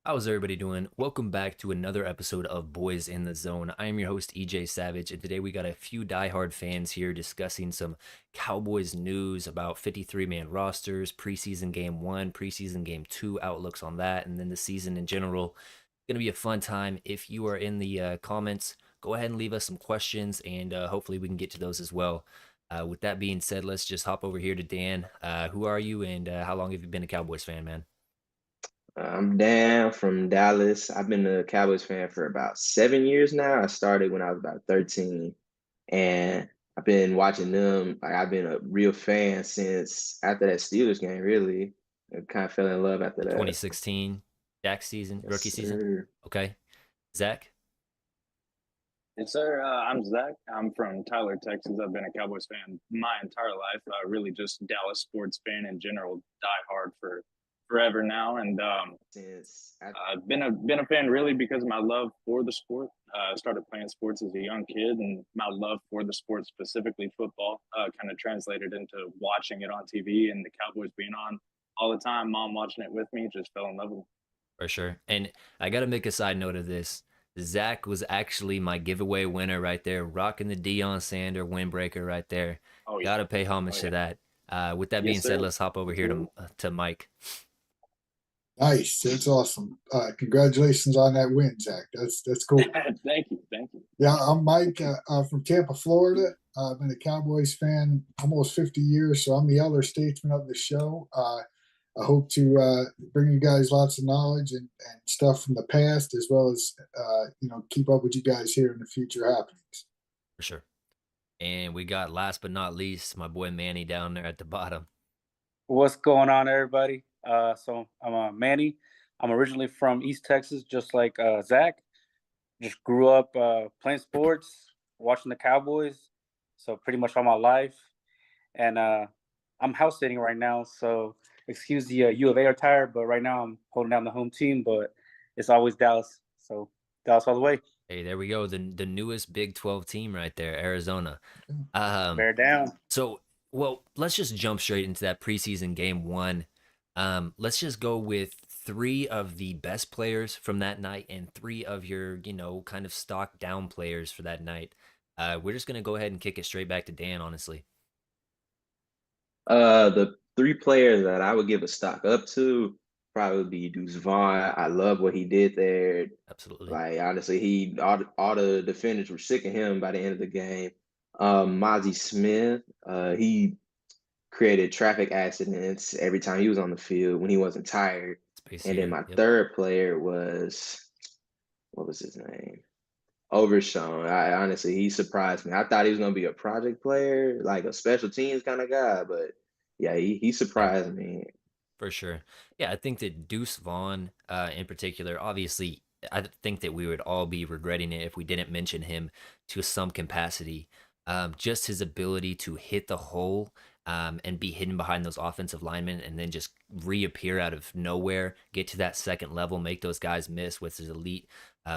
How's everybody doing? Welcome back to another episode of Boys in the Zone. I am your host, EJ Savage, and today we got a few diehard fans here discussing some Cowboys news about 53-man rosters, preseason game one, preseason game two, outlooks on that, and then the season in general. It's going to be a fun time. If you are in the comments, go ahead and leave us some questions, and hopefully we can get to those as well. With that being said, let's just hop over here to Dan. Who are you, and how long have you been a Cowboys fan, man? I'm Dan from Dallas. I've been a Cowboys fan for about 7 years now. I started when I was about 13, and I've been watching them. Like I've been a real fan since after that Steelers game, really. I kind of fell in love after The that. 2016 Dak season, Yes, rookie season. sir. Okay, Zach. Yes, sir. I'm Zach. I'm from Tyler, Texas. I've been a Cowboys fan my entire life. Really just Dallas sports fan in general, die hard for forever now. And Since I, I've been a fan really because of my love for the sport. I started playing sports as a young kid, and my love for the sport, specifically football, kind of translated into watching it on TV and the Cowboys being on all the time. Mom watching it with me, just fell in love with it. For sure. And I got to make a side note of this. Zach was actually my giveaway winner right there, rocking the Deion Sander windbreaker right there. Oh yeah, Got to pay oh homage to yeah, that. With that being yes said, sir. let's hop over here to Mike. Nice. That's awesome. Congratulations on that win, Zach. That's cool. Thank you, thank you. Yeah, I'm Mike from Tampa, Florida. I've been a Cowboys fan almost 50 years, so I'm the elder statesman of the show. I hope to bring you guys lots of knowledge and stuff from the past, as well as keep up with you guys here in the future happenings. For sure. And we got last but not least, my boy Manny down there at the bottom. What's going on, everybody? So I'm Manny. I'm originally from East Texas, just like Zach. Just grew up playing sports, watching the Cowboys, so pretty much all my life. And I'm house sitting right now, so excuse the U of A attire, but right now I'm holding down the home team. But it's always Dallas, so Dallas all the way. Hey, there we go. The newest Big 12 team right there, Arizona. Bear down. So, well, let's just jump straight into that preseason game one. Let's just go with three of the best players from that night and three of your, kind of stock down players for that night. We're just gonna go ahead and kick it straight back to Dan, honestly. the three players that I would give a stock up to probably would be Deuce Vaughn. I love what he did there. Absolutely. Like honestly, he all the defenders were sick of him by the end of the game. Mozzie Smith, he created traffic accidents every time he was on the field when he wasn't tired. Space And then here. my Yep. third player was what was his name? Overshawn. I honestly he surprised me. I thought he was gonna be a project player, like a special teams kind of guy, but yeah, he Yeah, surprised me. for sure. Yeah, I think that Deuce Vaughn, in particular, obviously, I think that we would all be regretting it if we didn't mention him to some capacity. Just his ability to hit the hole and be hidden behind those offensive linemen and then just reappear out of nowhere, get to that second level, make those guys miss with his elite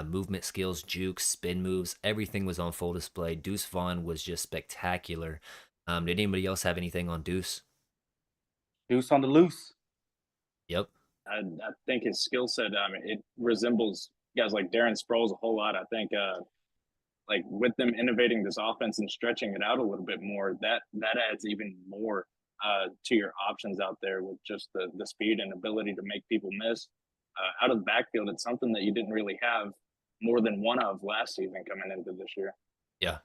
movement skills, jukes, spin moves. Everything was on full display. Deuce Vaughn was just spectacular. Did anybody else have anything on Deuce? Deuce on the loose. Yep. I think his skill set, I mean, it resembles guys like Darren Sproles a whole lot. I think, like with them innovating this offense and stretching it out a little bit more, that adds even more to your options out there with just the speed and ability to make people miss out of the backfield. It's something that you didn't really have more than one of last season coming into this year. Yeah.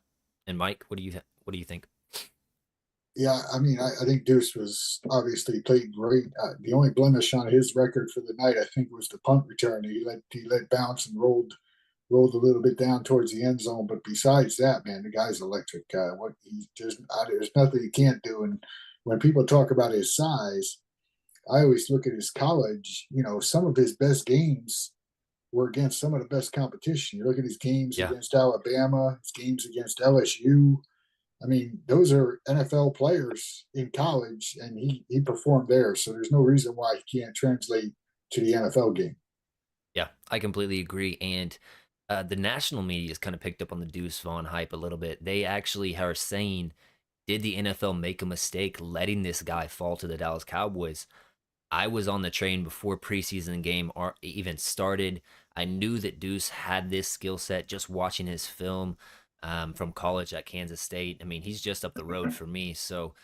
And Mike, what do you think? Yeah, I mean, I think Deuce was obviously played great. The only blemish on his record for the night, I think, was the punt return. He let bounce and rolled a little bit down towards the end zone. But besides that, man, the guy's electric. What he just there's nothing he can't do. And when people talk about his size, I always look at his college. Some of his best games were against some of the best competition. You look at his games Yeah. against Alabama, his games against LSU. I mean, those are NFL players in college, and he performed there. So there's no reason why he can't translate to the NFL game. Yeah, I completely agree. And the national media has kind of picked up on the Deuce Vaughn hype a little bit. They actually are saying, did the NFL make a mistake letting this guy fall to the Dallas Cowboys? I was on the train before preseason game even started. I knew that Deuce had this skill set just watching his film from college at Kansas State. I mean, he's just up the road for me. So,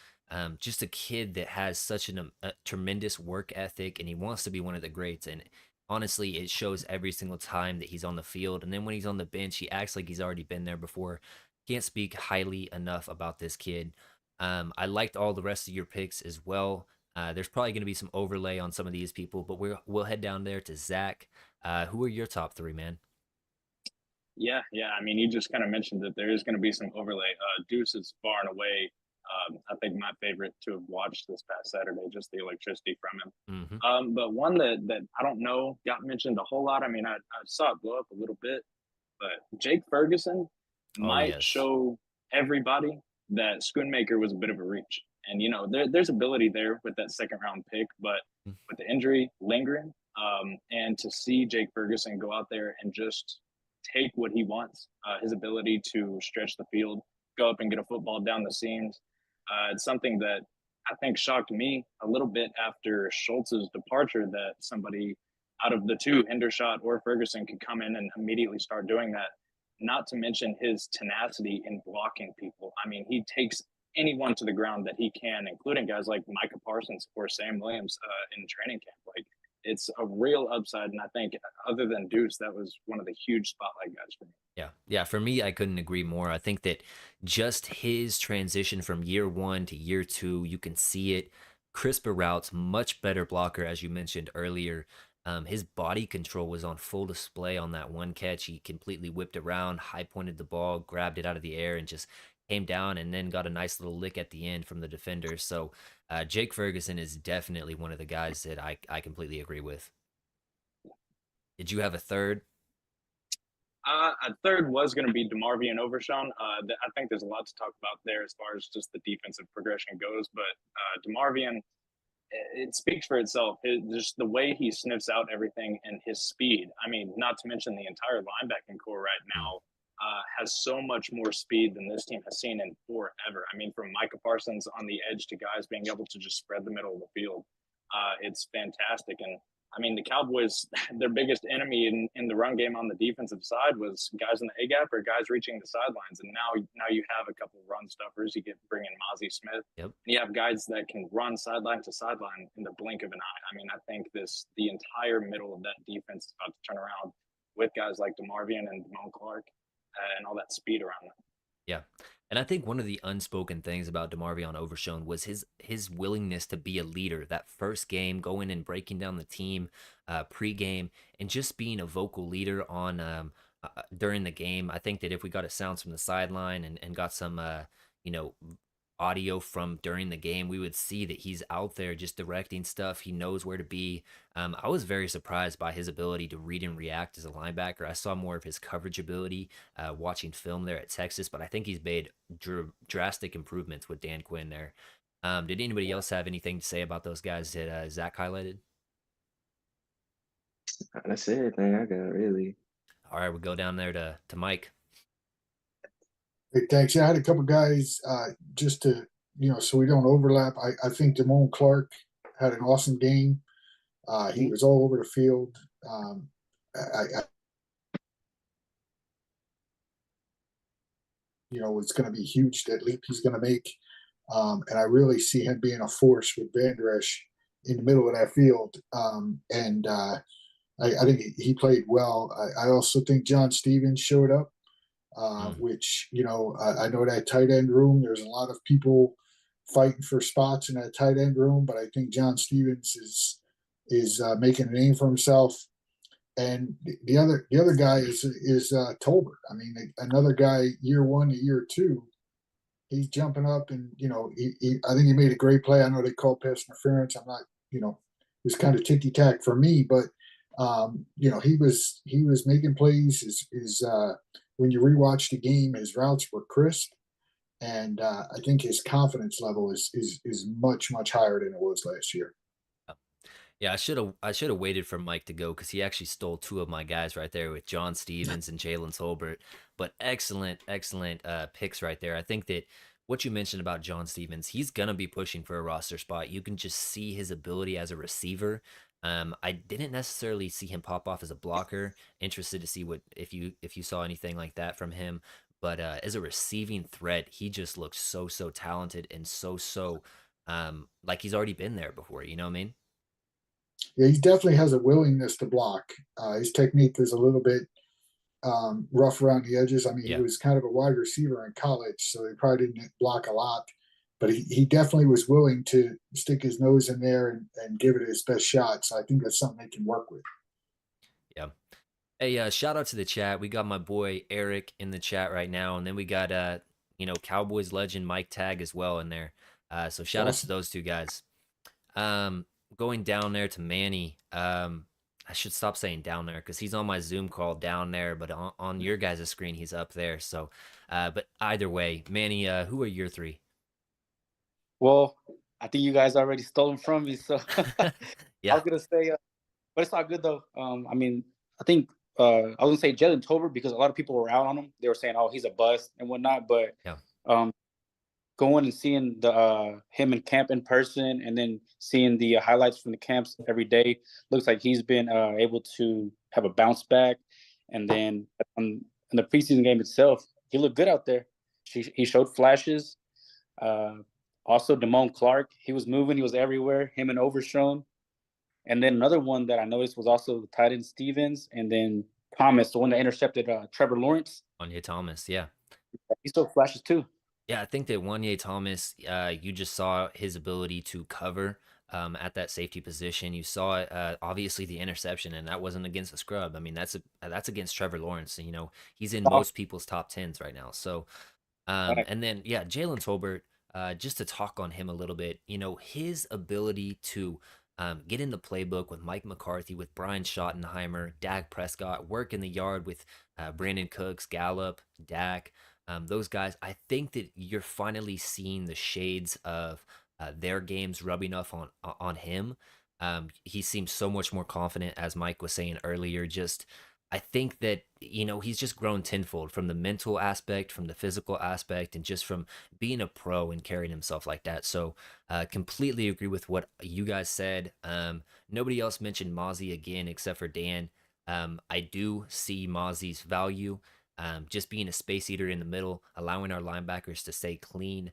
just a kid that has such a tremendous work ethic, and he wants to be one of the greats. And honestly, it shows every single time that he's on the field. And then when he's on the bench, he acts like he's already been there before. Can't speak highly enough about this kid. I liked all the rest of your picks as well. There's probably going to be some overlay on some of these people, but we'll head down there to Zach. Who are your top three, man? Yeah, yeah. I mean, you just kind of mentioned that there is going to be some overlay. Deuce is far and away, I think, my favorite to have watched this past Saturday. Just the electricity from him. Mm-hmm. But one that I don't know got mentioned a whole lot. I mean, I saw it blow up a little bit, but Jake Ferguson Oh might yes. show everybody that Schoonmaker was a bit of a reach. And there's ability there with that second round pick, but with the injury lingering, and to see Jake Ferguson go out there and just take what he wants, his ability to stretch the field, go up and get a football down the seams, it's something that I think shocked me a little bit after Schultz's departure, that somebody out of the two, Hendershot or Ferguson, could come in and immediately start doing that. Not to mention his tenacity in blocking people. I mean, he takes anyone to the ground that he can, including guys like Micah Parsons or Sam Williams in training camp. Like, it's a real upside, and I think other than Deuce, that was one of the huge spotlight guys for me. Yeah. Yeah. For me, I couldn't agree more. I think that just his transition from year one to year two, you can see it. Crisper routes, much better blocker, as you mentioned earlier. His body control was on full display on that one catch. He completely whipped around, high pointed the ball, grabbed it out of the air, and just came down and then got a nice little lick at the end from the defender. So, Jake Ferguson is definitely one of the guys that I completely agree with. Did you have a third? A third was going to be DeMarvion Overshawn. I think there's a lot to talk about there as far as just the defensive progression goes. But DeMarvion, it speaks for itself. Just the way he sniffs out everything and his speed. I mean, not to mention the entire linebacking core right Mm. now has so much more speed than this team has seen in forever. I mean, from Micah Parsons on the edge to guys being able to just spread the middle of the field, it's fantastic. And I mean, the Cowboys, their biggest enemy in the run game on the defensive side was guys in the A gap or guys reaching the sidelines. And now you have a couple of run stuffers. You get bring in Mozzie Smith. Yep. And you have guys that can run sideline to sideline in the blink of an eye. I mean, I think the entire middle of that defense is about to turn around with guys like DeMarvion and Damone Clark and all that speed around them. Yeah. And I think one of the unspoken things about DeMarvion Overshown was his willingness to be a leader. That first game, going and breaking down the team pregame, and just being a vocal leader on during the game. I think that if we got a sounds from the sideline and got some you know audio from during the game, we would see that he's out there just directing stuff. He knows where to be. I was very surprised by his ability to read and react as a linebacker. I saw more of his coverage ability watching film there at Texas, but I think he's made drastic improvements with Dan Quinn there. Did anybody else have anything to say about those guys that Zach highlighted? That's everything I got, really. All right, we'll go down there to Mike. Hey, thanks. Yeah, I had a couple guys just to, so we don't overlap. I think Damone Clark had an awesome game. He was all over the field. It's going to be huge, that leap he's going to make. And I really see him being a force with Van Der Esch in the middle of that field. I think he played well. I also think John Stevens showed up, which, I know that tight end room, there's a lot of people fighting for spots in that tight end room, but I think John Stevens is making a name for himself. And the other guy is Tolbert. I mean, another guy, year one to year two, he's jumping up, and I think he made a great play. I know they called pass interference. I'm not, it was kind of ticky tack for me, but he was making plays. His when you rewatch the game, his routes were crisp, and I think his confidence level is much higher than it was last year. Yeah, I should have waited for Mike to go because he actually stole two of my guys right there with John Stevens and Jalen Tolbert. But excellent picks right there. I think that what you mentioned about John Stevens, he's gonna be pushing for a roster spot. You can just see his ability as a receiver. I didn't necessarily see him pop off as a blocker. Interested to see what if you saw anything like that from him. But as a receiving threat, he just looks so talented and so like he's already been there before. You know what I mean? Yeah, he definitely has a willingness to block. His technique is a little bit rough around the edges. I mean, he Yeah. was kind of a wide receiver in college, so he probably didn't block a lot, but he definitely was willing to stick his nose in there and give it his best shot. So I think that's something they can work with. Yeah. Hey, shout out to the chat. We got my boy Eric in the chat right now, and then we got Cowboys legend Mike Tag as well in there. So It's shout out to awesome. those two guys. Um, Going down there to Manny. I should stop saying down there because he's on my Zoom call down there, but on your guys' screen he's up there. So, but either way, Manny, who are your three? Well, I think you guys already stole them from me, so I Yeah, was gonna say, but it's all good though. I mean, I think I was gonna say Jalen Tolbert because a lot of people were out on him. They were saying, "Oh, he's a bust" and whatnot. But yeah, um, going and seeing the him in camp in person, and then seeing the highlights from the camps every day, looks like he's been able to have a bounce back. And then in the preseason game itself, he looked good out there. He showed flashes. Uh, Also, Damone Clark, he was moving, he was everywhere. Him and Overshown. And then another one that I noticed was also the tight end Stevens, and then Thomas, the one that intercepted Trevor Lawrence. Anya Thomas. Yeah. He still flashes too. Yeah, I think that Wanye Thomas, you just saw his ability to cover at that safety position. You saw obviously the interception, and that wasn't against a scrub. I mean, that's against Trevor Lawrence. You know, he's in Oh, most people's top tens right now. So, right. and then yeah, Jalen Tolbert. Just to talk on him a little bit, his ability to get in the playbook with Mike McCarthy, with Brian Schottenheimer, Dak Prescott, work in the yard with Brandon Cooks, Gallup, Dak. Those guys, I think that you're finally seeing the shades of their games rubbing off on him. He seems so much more confident, as Mike was saying earlier. Just, I think that he's just grown tenfold from the mental aspect, from the physical aspect, and just from being a pro and carrying himself like that. So, completely agree with what you guys said. Nobody else mentioned Mozzie again except for Dan. I do see Mozzie's value. Just being a space eater in the middle, allowing our linebackers to stay clean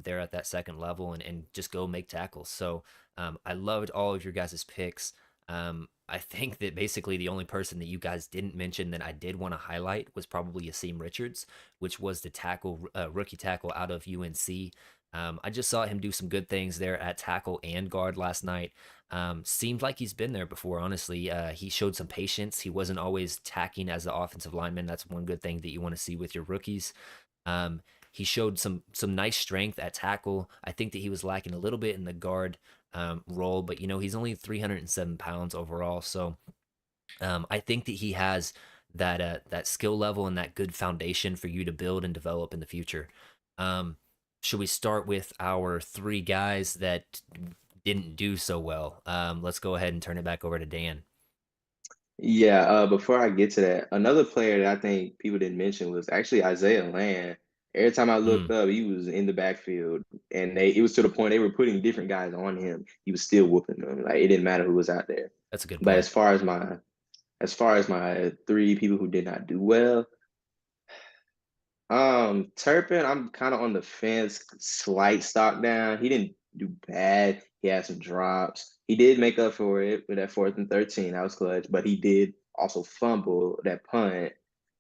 there at that second level and just go make tackles. So I loved all of your guys' picks. I think that basically the only person that you guys didn't mention that I did want to highlight was probably Asim Richards, which was the rookie tackle out of UNC. I just saw him do some good things there at tackle and guard last night. Seemed like he's been there before, honestly. He showed some patience. He wasn't always tacking as the offensive lineman. That's one good thing that you want to see with your rookies. Um, he showed some nice strength at tackle. I think that he was lacking a little bit in the guard role, but he's only 307 pounds overall. So I think that he has that skill level and that good foundation for you to build and develop in the future. Um, should we start with our three guys that didn't do so well? Let's go ahead and turn it back over to Dan. Yeah, before I get to that, another player that I think people didn't mention was actually Isaiah Land. Every time I looked Mm, up, he was in the backfield, and it was to the point they were putting different guys on him. He was still whooping them. Like it didn't matter who was out there. that's a good But point. as far as my three people who did not do well, Turpin, I'm kind of on the fence, slight stock down. He didn't do bad. He had some drops. He did make up for it with that 4th and 13. That was clutch, but he did also fumble that punt.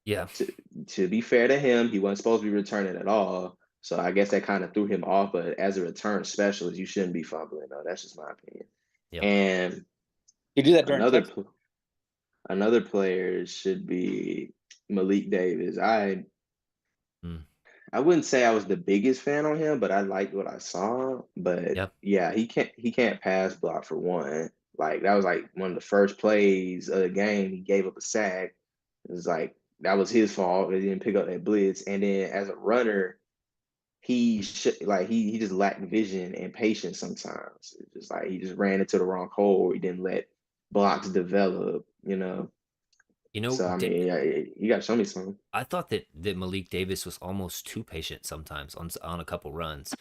Yeah, To to be fair to him, he wasn't supposed to be returning at all. So I guess that kind of threw him off. But as a return specialist, you shouldn't be fumbling. No, that's just my opinion. yep. And He did that during another Texas. pl- another player should be Malik Davis. Mm, I wouldn't say I was the biggest fan on him, but I liked what I saw. But yep. yeah, he can't pass block for one. Like that was like one of the first plays of the game. He gave up a sack. It was like that was his fault. He didn't pick up that blitz. And then as a runner, he just lacked vision and patience sometimes. It's just like he just ran into the wrong hole. He didn't let blocks develop. You know, So I mean, yeah, you got to show me something. I thought that Malik Davis was almost too patient sometimes on a couple runs.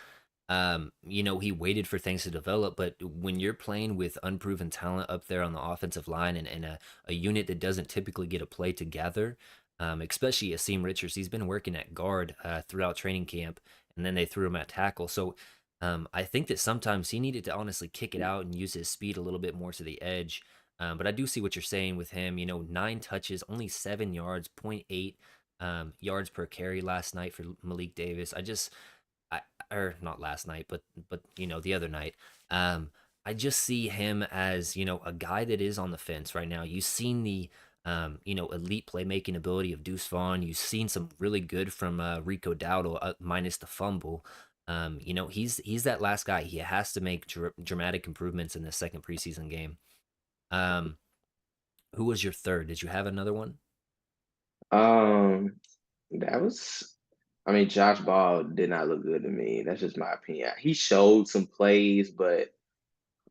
You know, he waited for things to develop, but when you're playing with unproven talent up there on the offensive line and a unit that doesn't typically get a play together, especially Asim Richards, he's been working at guard throughout training camp, and then they threw him at tackle. So I think that sometimes he needed to honestly kick it out and use his speed a little bit more to the edge. But I do see what you're saying with him. You know, 9 touches, only 7 yards, point 0.8 yards per carry last night for Malik Davis. I or not last night, but you know the other night. Um, I just see him as a guy that is on the fence right now. You've seen the elite playmaking ability of Deuce Vaughn. You've seen some really good from Rico Dowdle, minus the fumble. He's that last guy. He has to make dramatic improvements in the second preseason game. Um, who was your third? Did you have another one? Um, that was, I mean, Josh Ball did not look good to me. That's just my opinion. He showed some plays, but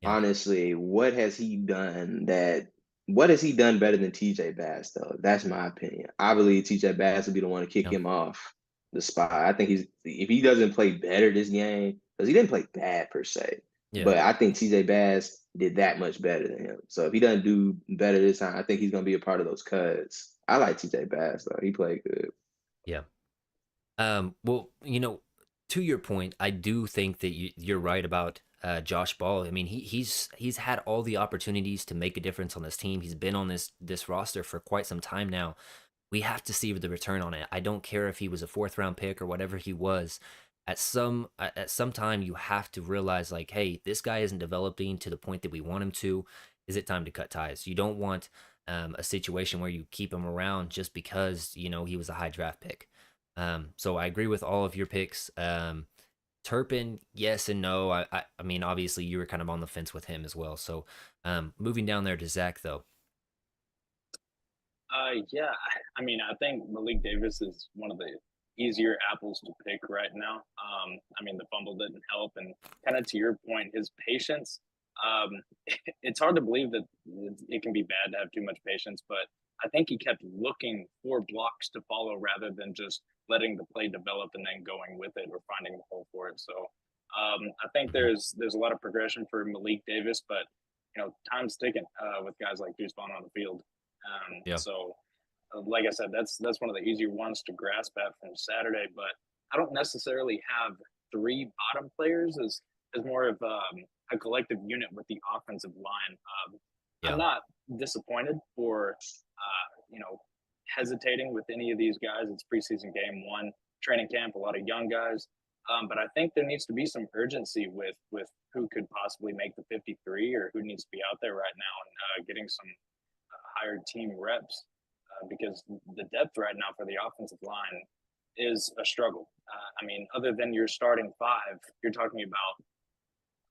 Yeah, honestly, what has he done better than TJ Bass though? That's my opinion. I believe TJ Bass would be the one to kick yeah, him off the spot. I think if he doesn't play better this game, because he didn't play bad per se, yeah. but I think TJ Bass did that much better than him. So if he doesn't do better this time, I think he's gonna be a part of those cuts. I like TJ Bass though. He played good. Yeah. Well, to your point, I do think that you're right about Josh Ball. I mean, he's had all the opportunities to make a difference on this team. He's been on this roster for quite some time now. We have to see the return on it. I don't care if he was a fourth round pick or whatever he was. At some time, you have to realize like, hey, this guy isn't developing to the point that we want him to. Is it time to cut ties? You don't want a situation where you keep him around just because he was a high draft pick. So I agree with all of your picks. Turpin, yes and no. I mean, obviously you were kind of on the fence with him as well. So moving down there to Zach though. Yeah, I mean, I think Malik Davis is one of the easier apples to pick right now. I mean, the fumble didn't help, and kind of to your point, his patience. Um, it's hard to believe that it can be bad to have too much patience, but I think he kept looking for blocks to follow rather than just letting the play develop and then going with it or finding the hole for it. So I think Mhm. there's a lot of progression for Malik Davis, but time's ticking with guys like Deuce Vaughn on the field. Yeah. So, like I said, that's one of the easier ones to grasp at from Saturday. But I don't necessarily have three bottom players as more of a collective unit with the offensive line. I'm Yeah. not disappointed or hesitating with any of these guys. It's preseason game one, training camp, a lot of young guys. But I think there needs to be some urgency with who could possibly make the 53 or who needs to be out there right now and getting some higher team reps because the depth right now for the offensive line is a struggle. I mean, other than your starting five, you're talking about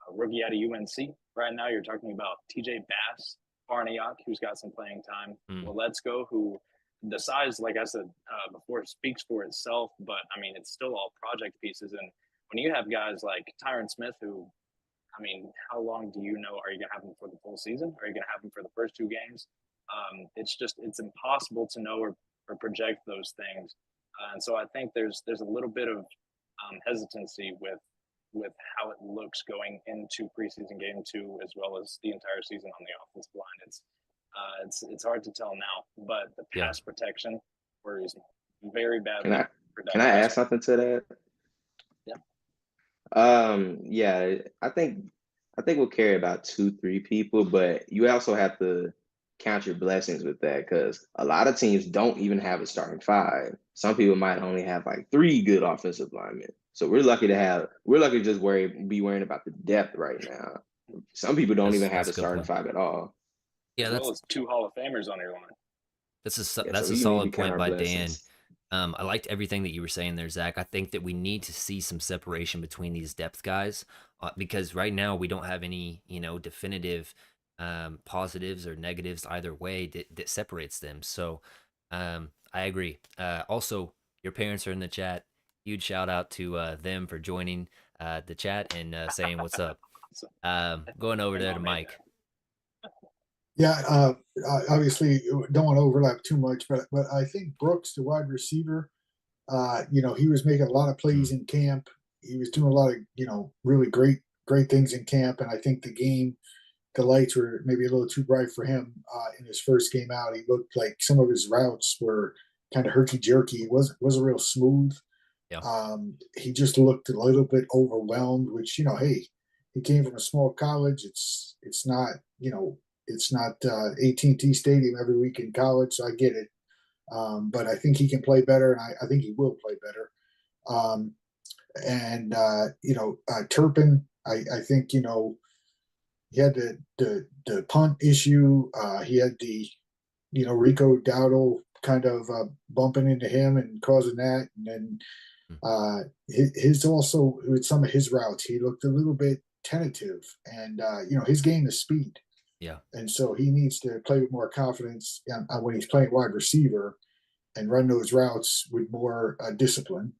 a rookie out of UNC right now. You're talking about TJ Bass, Barniak, who's got some playing time, Mm. Let's who the size, like I said before, speaks for itself. But I mean, it's still all project pieces. And when you have guys like Tyron Smith, who I mean, how long do you know? Are you going to have him for the full season? Are you going to have him for the first two games? It's impossible to know or project those things. And so I think there's a little bit of hesitancy with how it looks going into preseason game two as well as the entire season on the offensive line. It's hard to tell now, but the Yeah. pass protection worries me very Can badly I for can Dak I add Prescott. something to that? Yeah. Yeah, I think we'll carry about two, three people, but you also have to count your blessings with that because a lot of teams don't even have a starting five. Some people might only have like three good offensive linemen. So we're lucky to just be worrying about the depth right now. Some people don't even have That's a a good starting point. five at all. Yeah, As well as two Hall of Famers on your line. Yeah, so that's a we need to solid count point our by Dan. blessings. I liked everything that you were saying there, Zach. I think that we need to see some separation between these depth guys because right now we don't have any, definitive positives or negatives either way that separates them. So I agree. Also, your parents are in the chat. Huge shout out to them for joining the chat and saying what's up. So Going over your there to mom made Mike. that. Yeah, obviously don't want to overlap too much, but I think Brooks, the wide receiver, he was making a lot of plays Mm, in camp. He was doing a lot of really great things in camp, and I think the lights were maybe a little too bright for him in his first game out. He looked like some of his routes were kind of herky jerky. It wasn't real smooth. yeah. He just looked a little bit overwhelmed, which hey, he came from a small college. It's not it's not AT&T Stadium every week in college, so I get it. But I think he can play better, and I think he will play better. Um, and Turpin, I think he had the punt issue. He had the Rico Dowdle kind of bumping into him and causing that, and then Mm, his also with some of his routes, he looked a little bit tentative, and his game is speed, yeah. and so he needs to play with more confidence when he's playing wide receiver and run those routes with more discipline.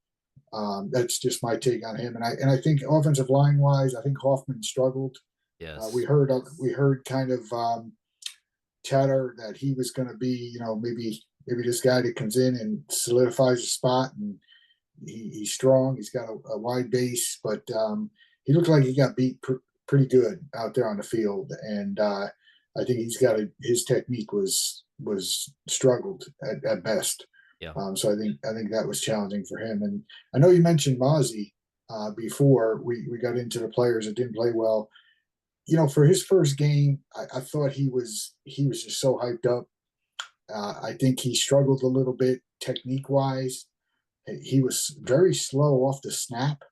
That's just my take on him, and I think offensive line wise, I think Hoffman struggled. Yes. We heard kind of chatter that he was going to be, maybe this guy that comes in and solidifies a spot, and he's strong. He's got a wide base, but he looked like he got beat pretty good out there on the field, and I think his technique was struggled at best. Yeah. So I think that was challenging for him. And I know you mentioned Mozzie before we got into the players that didn't play well. For his first game, I thought he was just so hyped up. I think he struggled a little bit technique wise. He was very slow off the snap.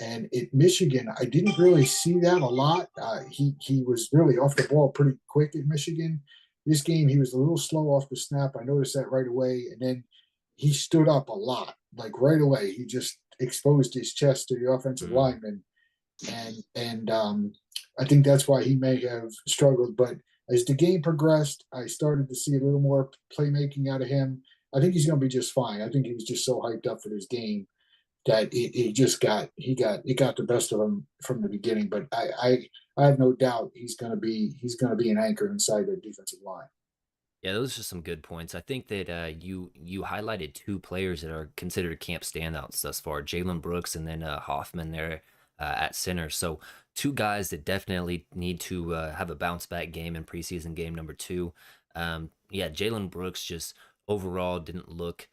And at Michigan, I didn't really see that a lot. He was really off the ball pretty quick at Michigan. This game, he was a little slow off the snap. I noticed that right away. And then he stood up a lot, like right away. He just exposed his chest to the offensive Mm, lineman, and I think that's why he may have struggled. But as the game progressed, I started to see a little more playmaking out of him. I think he's going to be just fine. I think he was just so hyped up for this game that it got the best of him from the beginning. But I have no doubt he's going to be an anchor inside the defensive line. yeah, those are some good points. I think that you highlighted two players that are considered camp standouts thus far: Jalen Brooks and then Hoffman there at center. So two guys that definitely need to have a bounce back game in preseason game number two. Yeah, Jalen Brooks just overall didn't look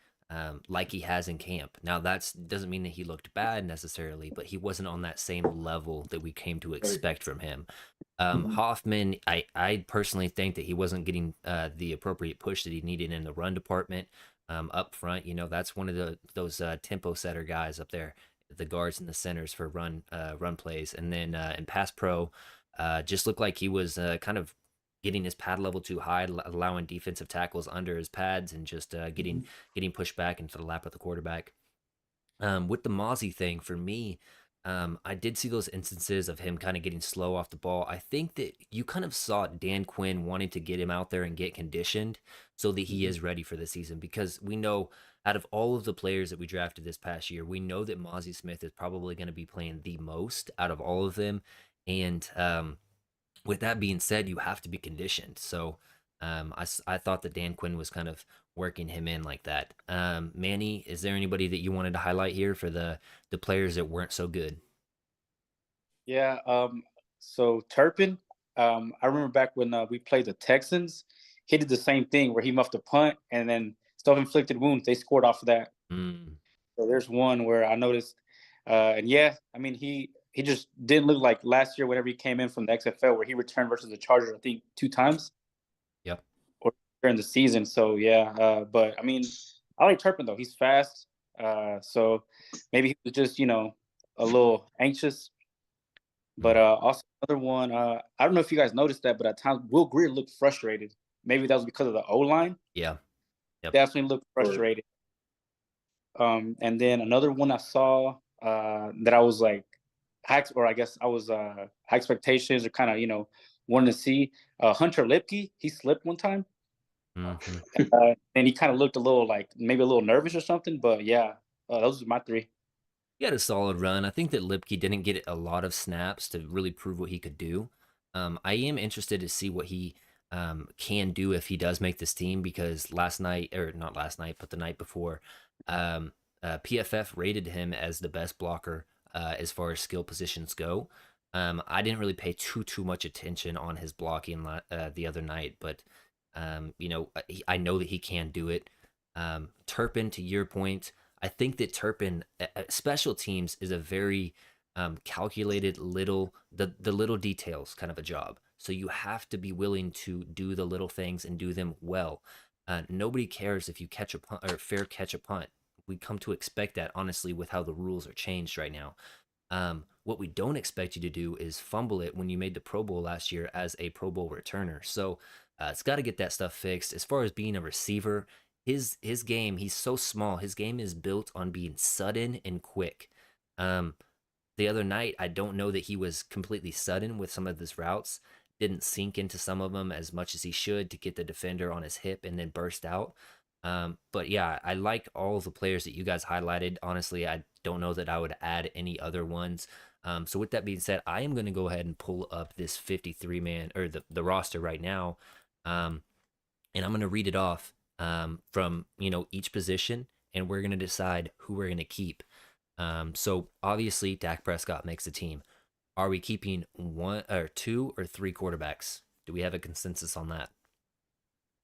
like he has in camp. Now that's doesn't mean that he looked bad necessarily, but he wasn't on that same level that we came to Right. expect from him. Mhm. Hoffman, I personally think that he wasn't getting the appropriate push that he needed in the run department up front. That's one of those tempo setter guys up there, the guards and the centers for run plays, and then in pass pro, just looked like he was kind of getting his pad level too high, allowing defensive tackles under his pads, and just Mhm. getting pushed back into the lap of the quarterback. With the Mozzie thing, for me, I did see those instances of him kind of getting slow off the ball. I think that you kind of saw Dan Quinn wanting to get him out there and get conditioned so that he Mhm. is ready for the season, because we know out of all of the players that we drafted this past year, we know that Mozzie Smith is probably going to be playing the most out of all of them. And with that being said, you have to be conditioned. So I thought that Dan Quinn was kind of working him in like that. Manny, is there anybody that you wanted to highlight here for the players that weren't so good? Yeah. So Turpin, I remember back when we played the Texans, he did the same thing where he muffed a punt and then self-inflicted wounds. They scored off of that. Mm, So there's one where I noticed, and yeah, I mean he just didn't look like last year whenever he came in from the XFL where he returned versus the Chargers, I think 2 times yep. or during the season. So yeah, but I mean, I like Turpin though. He's fast. So maybe he was just a little anxious. But Mm, also another one, I don't know if you guys noticed that, but at times Will Greer looked frustrated. Maybe that was because of the O line. yeah. Yep. Definitely looked Or frustrated. And then another one I saw that I was like, or I guess I was high expectations or kind of wanting to see. Hunter Lipke, he slipped one time, Hmm. and he kind of looked a little like maybe a little nervous or something. But yeah, those are my three. He had a solid run. I think that Lipke didn't get a lot of snaps to really prove what he could do. I am interested to see what he can do if he does make this team, because last night, or not last night, but the night before, PFF rated him as the best blocker as far as skill positions go. I didn't really pay too much attention on his blocking the other night, but I know that he can do it. Turpin, to your point, I think that Turpin, special teams is a very calculated the little details kind of a job. So you have to be willing to do the little things and do them well. Nobody cares if you catch a punt or fair catch a punt. We come to expect that, honestly, with how the rules are changed right now. What we don't expect you to do is fumble it when you made the Pro Bowl last year as a Pro Bowl returner. So it's got to get that stuff fixed. As far as being a receiver, his game, he's so small. His game is built on being sudden and quick. The other night, I don't know that he was completely sudden with some of his routes. Didn't sink into some of them as much as he should to get the defender on his hip and then burst out. But yeah, I like all the players that you guys highlighted. Honestly, I don't know that I would add any other ones. So with that being said, I am going to go ahead and pull up this 53 man, or the roster right now. And I'm going to read it off from each position, and we're going to decide who we're going to keep. So obviously Dak Prescott makes the team. Are we keeping one or two or three quarterbacks? Do we have a consensus on that?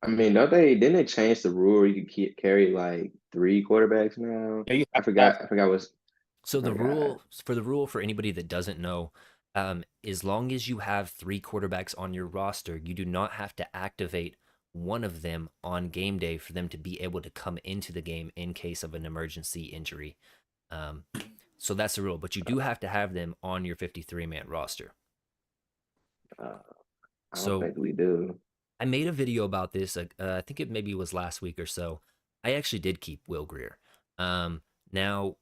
I mean, don't they didn't they change the rule? You could carry like 3 quarterbacks now. Yeah, you I have to forgot. have. I forgot what's. So I forgot. the rule for anybody that doesn't know, as long as you have three quarterbacks on your roster, you do not have to activate one of them on game day for them to be able to come into the game in case of an emergency injury. So that's the rule, but you do have to have them on your 53-man roster. Uh, I don't So think we do. I made a video about this. I think it maybe was last week or so. I actually did keep Will Greer. Now,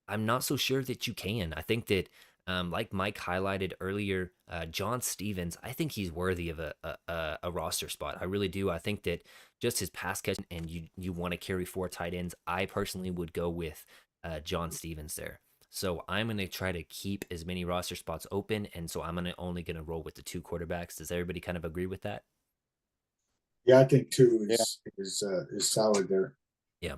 I'm not so sure that you can. I think that, like Mike highlighted earlier, John Stevens, I think he's worthy of a roster spot. I really do. I think that just his pass catch, and you want to carry 4 tight ends, I personally would go with John Stevens there. So I'm going to try to keep as many roster spots open, and so I'm only going to roll with the 2 quarterbacks. Does everybody kind of agree with that? Yeah, I think two Yeah. is solid there. Yeah.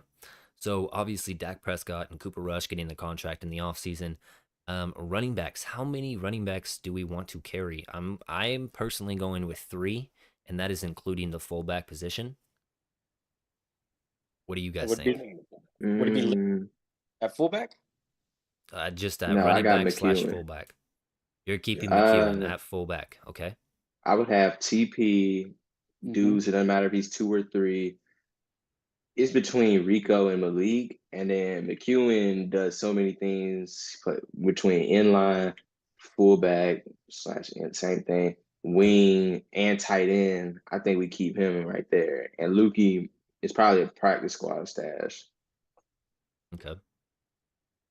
So obviously Dak Prescott and Cooper Rush getting the contract in the offseason. Running backs. How many running backs do we want to carry? I'm personally going with 3, and that is including the fullback position. What do you guys Would be think? would it be Mm, at fullback? Just no, I running got back / McEwen. fullback. You're keeping McEwen Uh, at fullback, okay? I would have TP Mm-hmm. dudes. It doesn't matter if he's 2 or 3. It's between Rico and Malik, and then McEwen does so many things between inline, fullback slash same thing, wing and tight end. I think we keep him right there, and Lukey is probably a practice squad stash. Okay.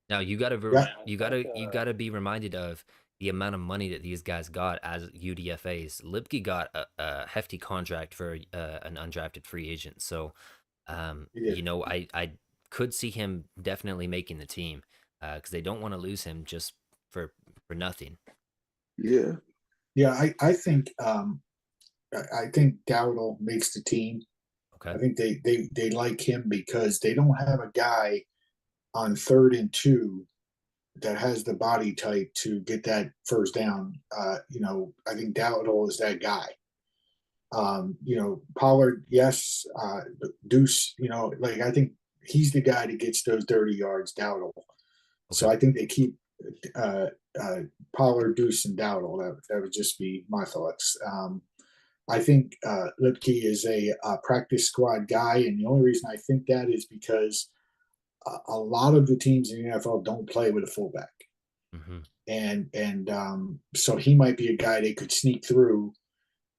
Now you gotta Yeah, you gotta be reminded of the amount of money that these guys got as UDFA's. Lipke got a hefty contract for an undrafted free agent, so yeah, I could see him definitely making the team because they don't want to lose him just for nothing. Yeah. yeah. I think Dowdle makes the team. Okay. I think they like him because they don't have a guy on 3rd and 2 that has the body type to get that first down. I think Dowdle is that guy. Pollard, yes. Deuce, like I think he's the guy that gets those dirty yards, Dowdle. So Okay. I think they keep uh, Pollard, Deuce, and Dowdle. That would just be my thoughts. I think Lipke is a practice squad guy, and the only reason I think that is because a lot of the teams in the NFL don't play with a fullback, Hmm. and so he might be a guy they could sneak through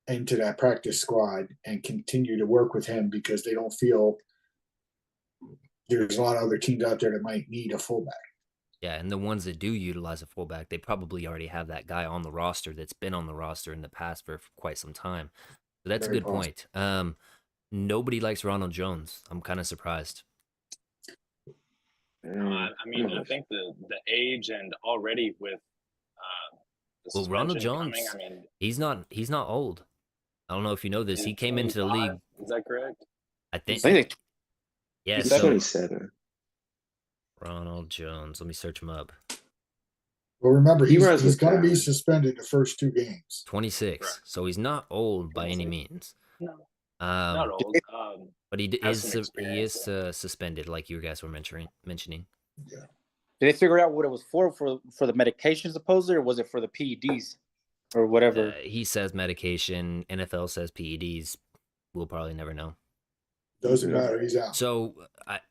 into that practice squad and continue to work with him because they don't feel there's a lot of other teams out there that might need a fullback. Yeah, and the ones that do utilize a fullback, they probably already have that guy on the roster that's been on the roster in the past for quite some time. So that's a Very good possible. point. Nobody likes Ronald Jones. I'm kind of surprised. No, I mean, I think the age and already with the Well, Ronald suspension coming, Jones, I mean, he's not old. I don't know if you know this. He's He came into the 25. league. Is that correct? I I think. think Yeah. He's He's So 27. Ronald Jones. Let me search him up. Well, remember, He runs he's with going to be talent. suspended the first 2 games. 26. Correct. So he's not old by any 26? means. No, not old. But he Has some is experience, suspended, like you guys were mentioning. Yeah. did they figure out what it was for the medication supposedly, or was it for the PEDs or whatever? He says medication. NFL says PEDs. We'll probably never know. Doesn't matter. He's out. So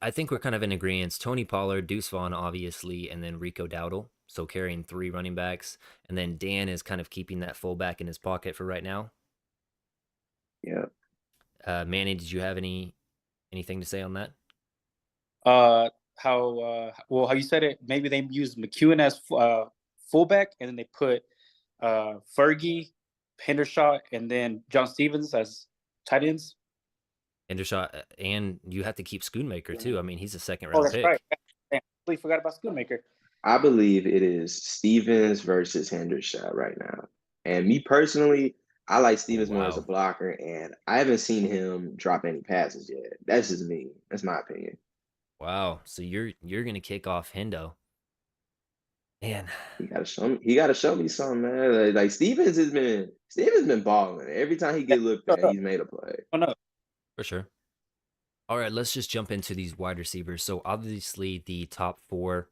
I think we're kind of in agreement. Tony Pollard, Deuce Vaughn, obviously, and then Rico Dowdle. So carrying 3 running backs. And then Dan is kind of keeping that fullback in his pocket for right now. Yeah. Manny, did you have anything to say on that? How you said it? Maybe they used McEwen as fullback, and then they put Fergie, Hendershot, and then John Stevens as tight ends. Hendershot, and you have to keep Schoonmaker too. I mean, he's a second Oh, round that's pick. right. I completely forgot about Schoonmaker. I believe it is Stevens versus Hendershot right now. And me personally, I like Stevens more as a wow. blocker, and I haven't seen him drop any passes yet. That's just me. That's my opinion. Wow. So you're gonna kick off Hendo. Man. He gotta show me. He gotta show me something, man. Like Stevens been balling. Every time he get looked at, he's made a play. Oh no. For sure. All right, let's just jump into these wide receivers. So obviously the top 4,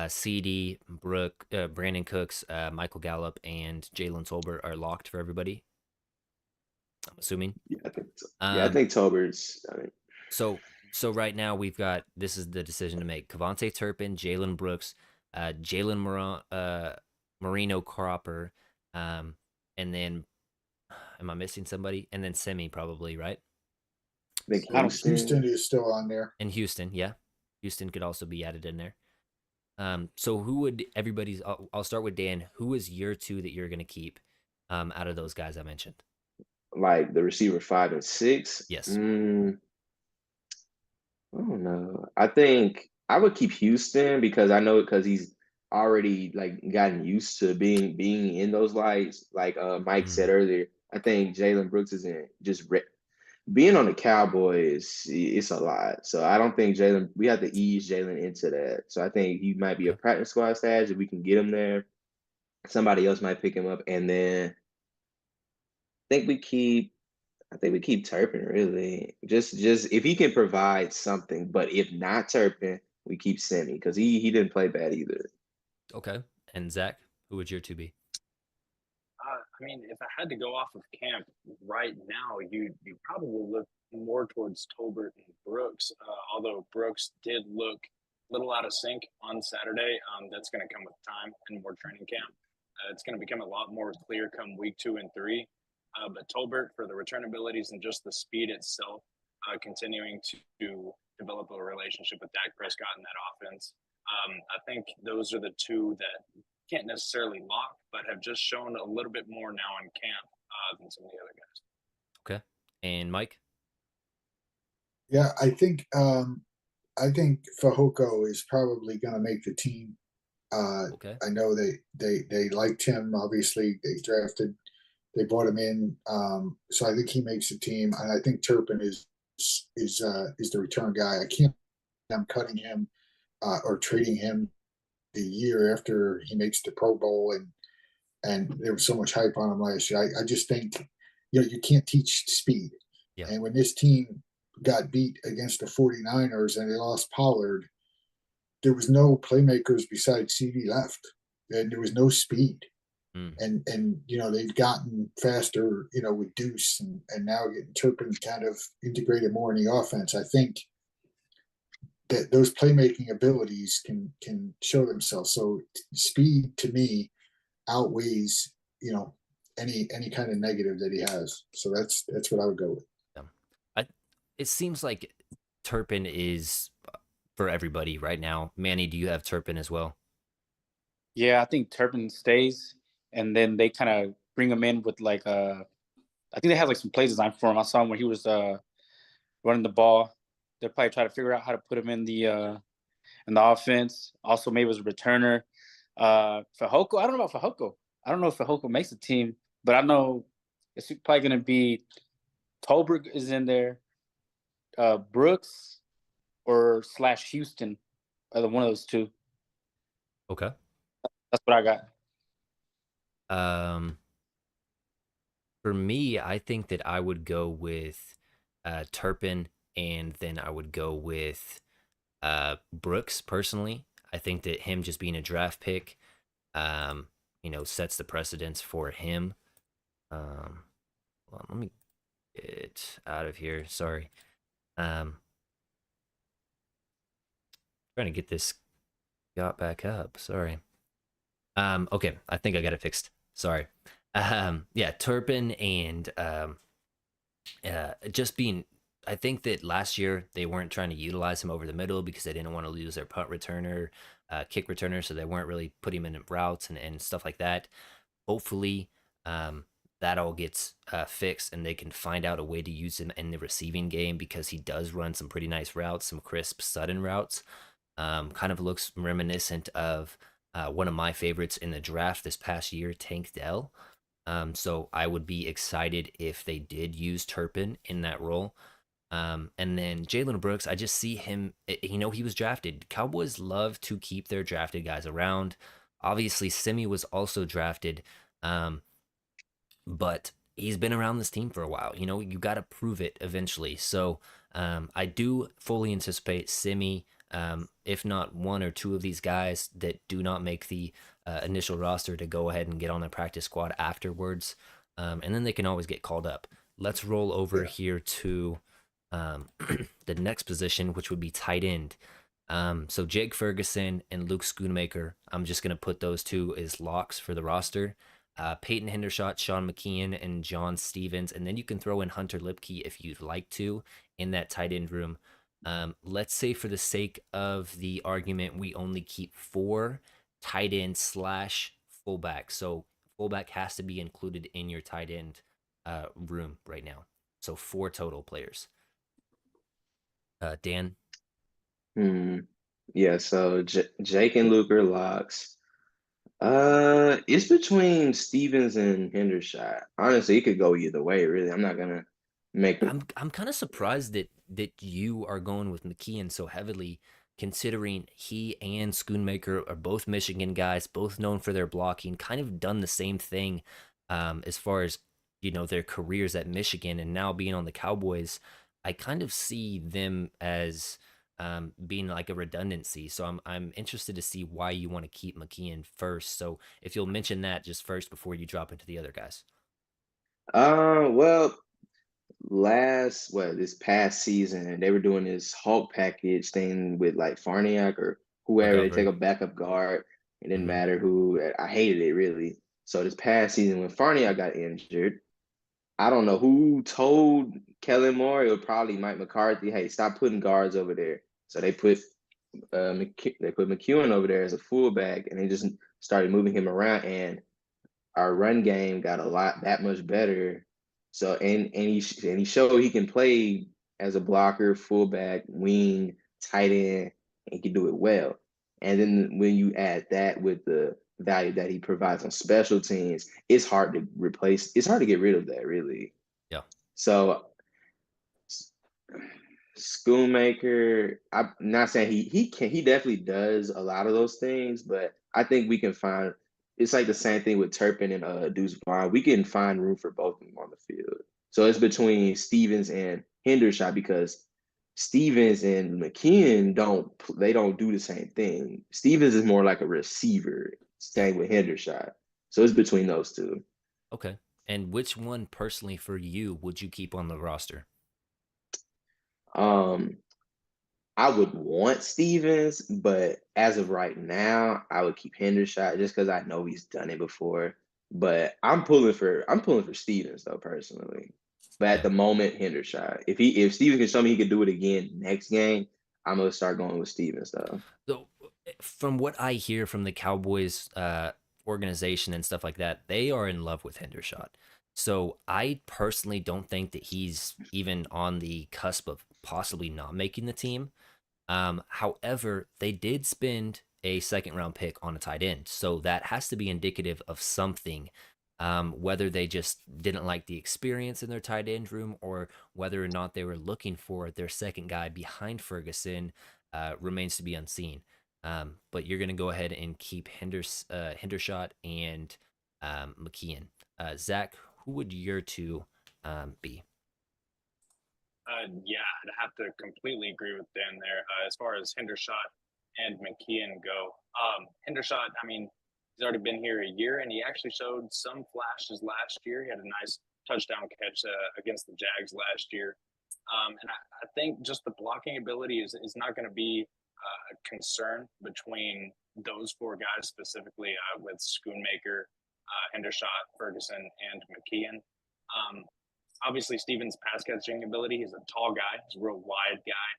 CD, Brandon Cooks, Michael Gallup, and Jalen Tolbert are locked for everybody. I'm assuming. Yeah, I think so. I think Tolbert's. So right now this is the decision to make: Kavontae Turpin, Jalen Brooks, Jalen Marino Cropper, and then am I missing somebody? And then Semi probably, right? I think Houston is still on there. And Houston, yeah. Houston could also be added in there. So who would everybody's? I'll start with Dan. Who is your 2 that you're gonna keep out of those guys I mentioned? Like the receiver 5 and 6. Yes. I don't know. I think I would keep Houston because I know because he's already like gotten used to being in those lights. Like Mike said earlier, I think Jalen Brooks isn't just being on the Cowboys. It's a lot, so I don't think Jalen. We have to ease Jalen into that. So I think he might be a practice squad stash if we can get him there. Somebody else might pick him up, and then I think we keep Turpin really. Just if he can provide something, but if not Turpin, we keep Semi because he didn't play bad either. Okay. And Zach, who would your 2 be? I mean, if I had to go off of camp right now, you probably look more towards Tolbert and Brooks. Although Brooks did look a little out of sync on Saturday. That's going to come with time and more training camp. It's going to become a lot more clear come week 2 and 3. But Tolbert, for the return abilities and just the speed itself, continuing to develop a relationship with Dak Prescott in that offense. I think those are the 2 that can't necessarily lock, but have just shown a little bit more now in camp than some of the other guys. Okay. And Mike? Yeah, I think Fehoko is probably going to make the team. Okay. I know they liked him. Obviously, they brought him in. So I think he makes the team, and I think Turpin is the return guy. I can't. I'm cutting him or trading him the year after he makes the Pro Bowl, and there was so much hype on him last year. I just think you can't teach speed. Yeah. And when this team got beat against the 49ers and they lost Pollard, there was no playmakers besides CD left, and there was no speed. And they've gotten faster, with Deuce and now getting Turpin kind of integrated more in the offense. I think that those playmaking abilities can show themselves. So speed to me outweighs any kind of negative that he has. So that's what I would go with. It seems like Turpin is for everybody right now. Manny, do you have Turpin as well? Yeah, I think Turpin stays, and then they kind of bring him in with I think they have some play design for him. I saw him when he was running the ball. They'll probably try to figure out how to put him in the offense. Also, maybe as a returner. Fehoko, I don't know about Fehoko. I don't know if Fehoko makes the team, but I know It's probably going to be Tolbert is in there, Brooks or slash Houston, either one of those two. Okay. That's what I got. Um, for me, I think that I would go with Turpin, and then I would go with Brooks personally. I think that him just being a draft pick, um, sets the precedence for him. Hold on, let me get out of here. Sorry. Um, trying to get this got back up. Sorry. Okay, I think I got it fixed. Sorry. Yeah, Turpin and just being. I think that last year they weren't trying to utilize him over the middle because they didn't want to lose their punt returner, kick returner, so they weren't really putting him in routes and stuff like that. Hopefully, um, that all gets fixed and they can find out a way to use him in the receiving game because he does run some pretty nice routes, some crisp, sudden routes. Kind of looks reminiscent of one of my favorites in the draft this past year, Tank Dell. So I would be excited if they did use Turpin in that role. And then Jalen Brooks, I just see him, he was drafted. Cowboys love to keep their drafted guys around. Obviously, Simi was also drafted, um, but he's been around this team for a while. You got to prove it eventually. So I do fully anticipate Simi, if not one or two of these guys that do not make the initial roster, to go ahead and get on the practice squad afterwards. And then they can always get called up. Let's roll over here to the next position, which would be tight end. So Jake Ferguson and Luke Schoonmaker, I'm just going to put those two as locks for the roster. Peyton Hendershot, Sean McKeon, and John Stevens. And then you can throw in Hunter Lipke if you'd like to in that tight end room. Let's say for the sake of the argument, we only keep 4 tight end slash fullback. So fullback has to be included in your tight end room right now. So 4 total players. Dan? Yeah, so Jake and Luke are locks. It's between Stevens and Hendershot. Honestly, it could go either way, really. I'm not gonna make it. I'm kind of surprised that you are going with McKeon so heavily, considering he and Schoonmaker are both Michigan guys, both known for their blocking, kind of done the same thing as far as their careers at Michigan, and now being on the Cowboys. I kind of see them as being like a redundancy. So I'm interested to see why you want to keep McKeon first. So if you'll mention that just first before you drop into the other guys. Well, this past season, they were doing this Hulk package thing with like Farniak or whoever. They take McGovern. a backup guard. It didn't Hmm. matter who. I hated it really. So this past season, when Farniak got injured, I don't know who told Kellen Moore. It was probably Mike McCarthy. Hey, stop putting guards over there. So they put McEwen over there as a fullback, and they just started moving him around. And our run game got that much better. So and he showed he can play as a blocker, fullback, wing, tight end, and he can do it well. And then when you add that with the value that he provides on special teams, it's hard to replace. It's hard to get rid of that, really. Yeah. So Schoonmaker, I'm not saying he definitely does a lot of those things, but I think we can find it's like the same thing with Turpin and Deuce Vaughn. We can find room for both of them on the field. So it's between Stevens and Hendershot because Stevens and McKeon don't do the same thing. Stevens is more like a receiver, Yeah. same with Hendershot. So it's between those two. Okay. And which one personally for you would you keep on the roster? Um, I would want Stevens, but as of right now, I would keep Hendershot just because I know he's done it before. But I'm pulling for Stevens though personally. But at Yeah. the moment, Hendershot. If Stevens can show me he could do it again next game, I'm gonna start going with Stevens though. So, from what I hear from the Cowboys organization and stuff like that, they are in love with Hendershot. So I personally don't think that he's even on the cusp of possibly not making the team. However, they did spend a second round pick on a tight end, so that has to be indicative of something Whether they just didn't like the experience in their tight end room or whether or not they were looking for their second guy behind Ferguson remains to be unseen. But you're going to go ahead and keep Hendershot and McKeon. Zach, who would your two be? Yeah, I'd have to completely agree with Dan there. As far as Hendershot and McKeon go, Hendershot, I mean, he's already been here a year, and he actually showed some flashes last year. He had a nice touchdown catch against the Jags last year. And I think just the blocking ability is not going to be a concern between those four guys specifically with Schoonmaker, Hendershot, Ferguson, and McKeon. Obviously, Stevens' pass catching ability. He's a tall guy. He's a real wide guy.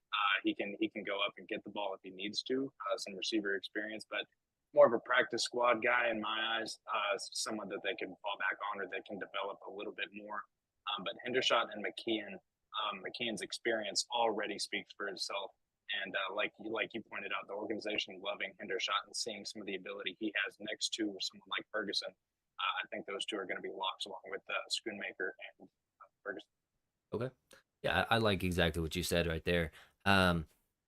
He can go up and get the ball if he needs to. Some receiver experience, but more of a practice squad guy in my eyes. Someone that they can fall back on or they can develop a little bit more. But Hendershot and McKeon, McKeon's experience already speaks for itself. And like you pointed out, the organization loving Hendershot and seeing some of the ability he has next to someone like Ferguson. I think those two are going to be locks along with Schoonmaker and Ferguson. Okay. Yeah, I like exactly what you said right there.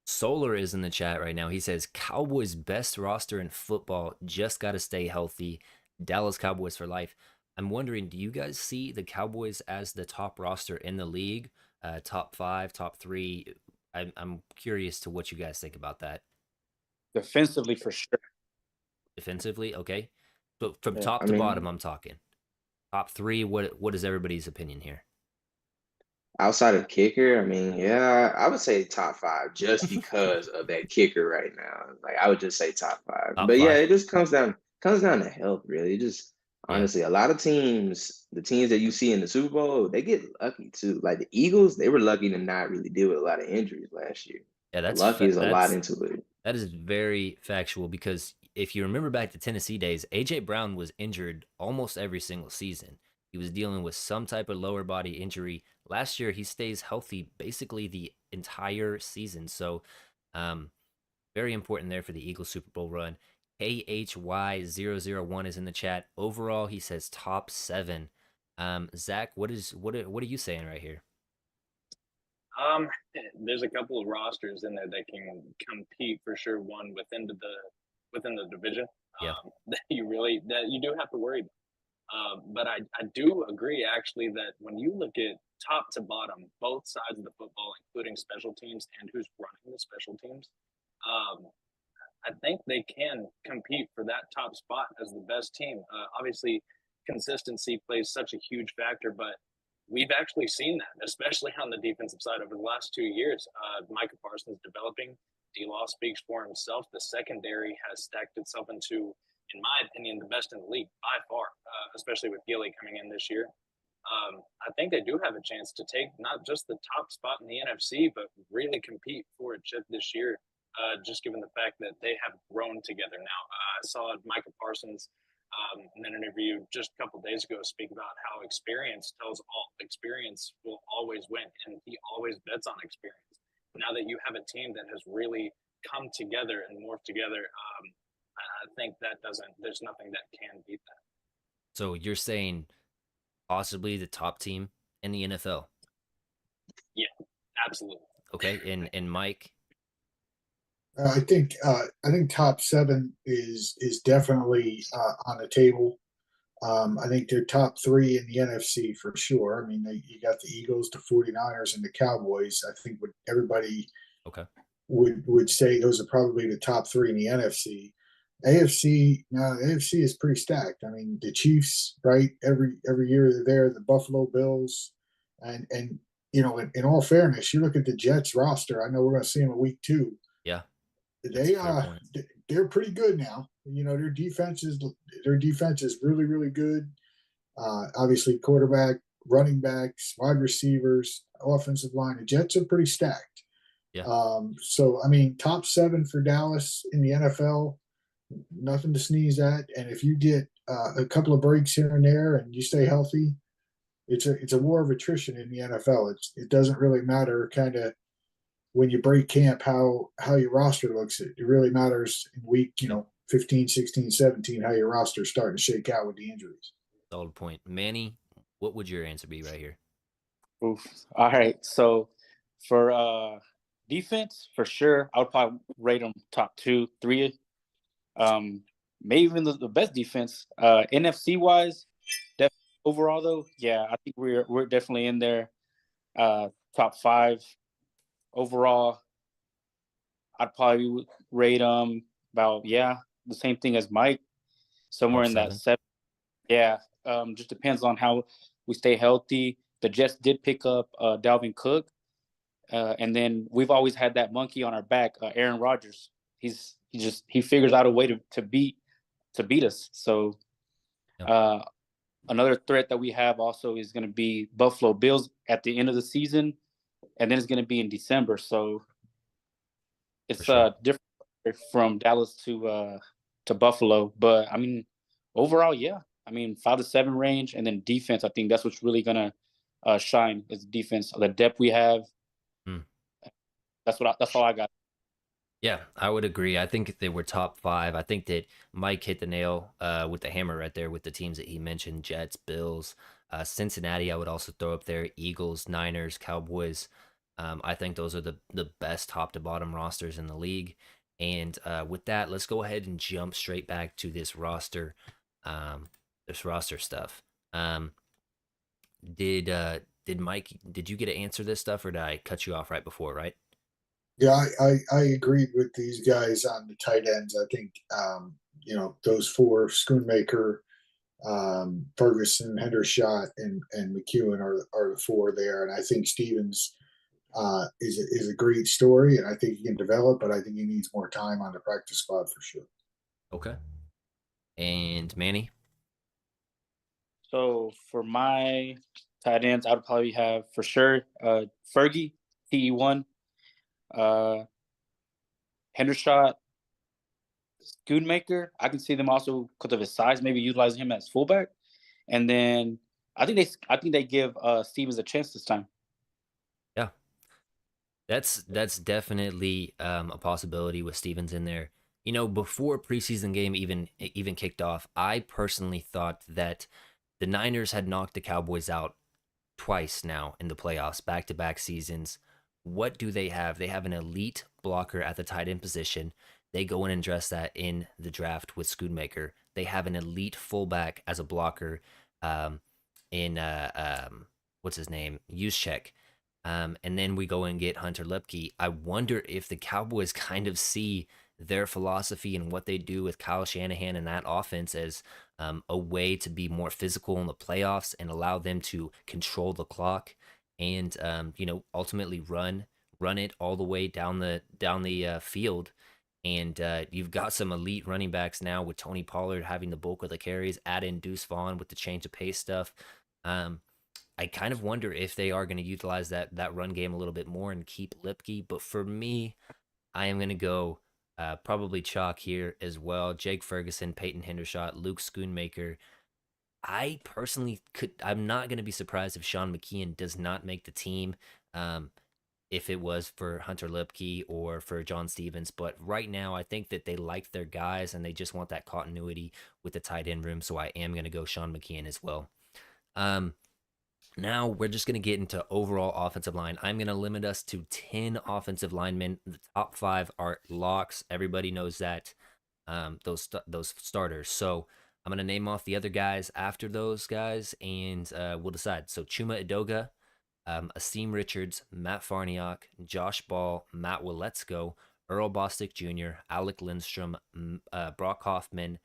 Solar is in the chat right now. He says Cowboys best roster in football, just got to stay healthy. Dallas Cowboys for life. I'm wondering, do you guys see the Cowboys as the top roster in the league? Top 5, top 3? I'm curious to what you guys think about that. Defensively, for sure. Defensively, okay. So from Yeah, top I to mean, bottom, I'm talking. Top 3, what is everybody's opinion here? outside of kicker, I mean, yeah, I would say top five just because of that kicker right now. Like I would just say top five. Top But yeah, 5? it just comes down to health, really. It just Yeah. honestly, a lot of teams, the teams that you see in the Super Bowl, they get lucky too. Like the Eagles, they were lucky to not really deal with a lot of injuries last year. Yeah, Lucky is a lot into it. that is very factual because if you remember back to Tennessee days, AJ Brown was injured almost every single season. He was dealing with some type of lower body injury. Last year, he stays healthy basically the entire season. So, um, very important there for the Eagles Super Bowl run. KHY001 is in the chat. Overall, he says top 7. Zach, what are you saying right here? There's a couple of rosters in there that can compete for sure. One within the division. Yeah. That you do have to worry about. But I do agree actually that when you look at top to bottom, both sides of the football, including special teams and who's running the special teams, I think they can compete for that top spot as the best team. Obviously, consistency plays such a huge factor, but we've actually seen that, especially on the defensive side over the last 2 years. Micah Parsons developing. D-Law speaks for himself. The secondary has stacked itself into, in my opinion, the best in the league by far, especially with Gilly coming in this year. I think they do have a chance to take not just the top spot in the NFC, but really compete for it this year, just given the fact that they have grown together now. I saw Micah Parsons in an interview just a couple of days ago speak about how experience will always win, and he always bets on experience. Now that you have a team that has really come together and morphed together, I think there's nothing that can beat that. So you're saying possibly the top team in the NFL? Yeah, absolutely. Okay, and Mike? I think top 7 is definitely on the table. I think they're top 3 in the NFC for sure. I mean, you got the Eagles, the 49ers, and the Cowboys. I think what everybody would say those are probably the top 3 in the NFC. AFC, no, the AFC is pretty stacked. I mean, the Chiefs, right? Every year they're there. The Buffalo Bills, and you know, in all fairness, you look at the Jets roster. I know we're going to see them in week 2. Yeah, they're pretty good now. You know, their defense is really, really good. Obviously, quarterback, running backs, wide receivers, offensive line. The Jets are pretty stacked. Yeah. So I mean, top 7 for Dallas in the NFL, nothing to sneeze at. And if you get a couple of breaks here and there, and you stay healthy, it's a war of attrition in the NFL. It doesn't really matter kind of when you break camp how your roster looks. It really matters in week 15, 16, 17 how your roster is starting to shake out with the injuries. Solid point. Manny, what would your answer be right here? Oof. All right. So for defense, for sure, I would probably rate them top 2, 3. Maybe even the best defense. NFC wise, overall though, yeah, I think we're definitely in there. Top 5 overall. I'd probably rate them about the same thing as Mike, somewhere Top in that 7? 7. Yeah. Just depends on how we stay healthy. The Jets did pick up Dalvin Cook, and then we've always had that monkey on our back, Aaron Rodgers. He figures out a way to beat us. So Yep. another threat that we have also is going to be Buffalo Bills at the end of the season, and then it's going to be in December. So For it's sure. different from Dallas to Buffalo. But I mean, overall, yeah. I mean, 5 to 7 range, and then defense. I think that's what's really gonna shine is defense. The depth we have. Hmm. That's all I got. Yeah, I would agree. I think they were top 5. I think that Mike hit the nail with the hammer right there with the teams that he mentioned: Jets, Bills, Cincinnati. I would also throw up there: Eagles, Niners, Cowboys. I think those are the best top to bottom rosters in the league. And with that, let's go ahead and jump straight back to um, this roster stuff. Um, did Mike? Did you get to answer this stuff, or did I cut you off right before? Right? Yeah, I agreed with these guys on the tight ends. I think those 4, Schoonmaker, Ferguson, Hendershot, and McEwen are the 4 there. And I think Stevens is a great story, and I think he can develop, but I think he needs more time on the practice squad for sure. Okay. And Manny. So for my tight ends, I would probably have for sure Fergie, TE1, uh, Hendershot, Schoonmaker. I can see them also because of his size, maybe utilizing him as fullback. And then I think they give Stevens a chance this time. Yeah, that's definitely a possibility with Stevens in there. You know, before preseason game even kicked off, I personally thought that the Niners had knocked the Cowboys out twice now in the playoffs, back-to-back seasons. What do they have? They have an elite blocker at the tight end position. They go in and dress that in the draft with Schoonmaker. They have an elite fullback as a blocker um, in what's his name? Juszczyk. And then we go and get Hunter Lepke. I wonder if the Cowboys kind of see their philosophy and what they do with Kyle Shanahan and that offense as a way to be more physical in the playoffs and allow them to control the clock and ultimately run it all the way down the field. And you've got some elite running backs now with Tony Pollard having the bulk of the carries, add in Deuce Vaughn with the change of pace stuff. I kind of wonder if they are going to utilize that run game a little bit more and keep Lipke. But for me, I am going to go probably chalk here as well. Jake Ferguson, Peyton Hendershot, Luke Schoonmaker. I personally I'm not going to be surprised if Sean McKeon does not make the team. If it was for Hunter Lipke or for John Stevens. But right now, I think that they like their guys and they just want that continuity with the tight end room. So I am going to go Sean McKeon as well. Now we're just going to get into overall offensive line. I'm going to limit us to 10 offensive linemen. The top 5 are locks. Everybody knows that. Those starters. So I'm going to name off the other guys after those guys, and we'll decide. So Chuma Edoga, Asim Richards, Matt Farniok, Josh Ball, Matt Waletzko, Earl Bostic Jr., Alec Lindstrom, Brock Hoffman,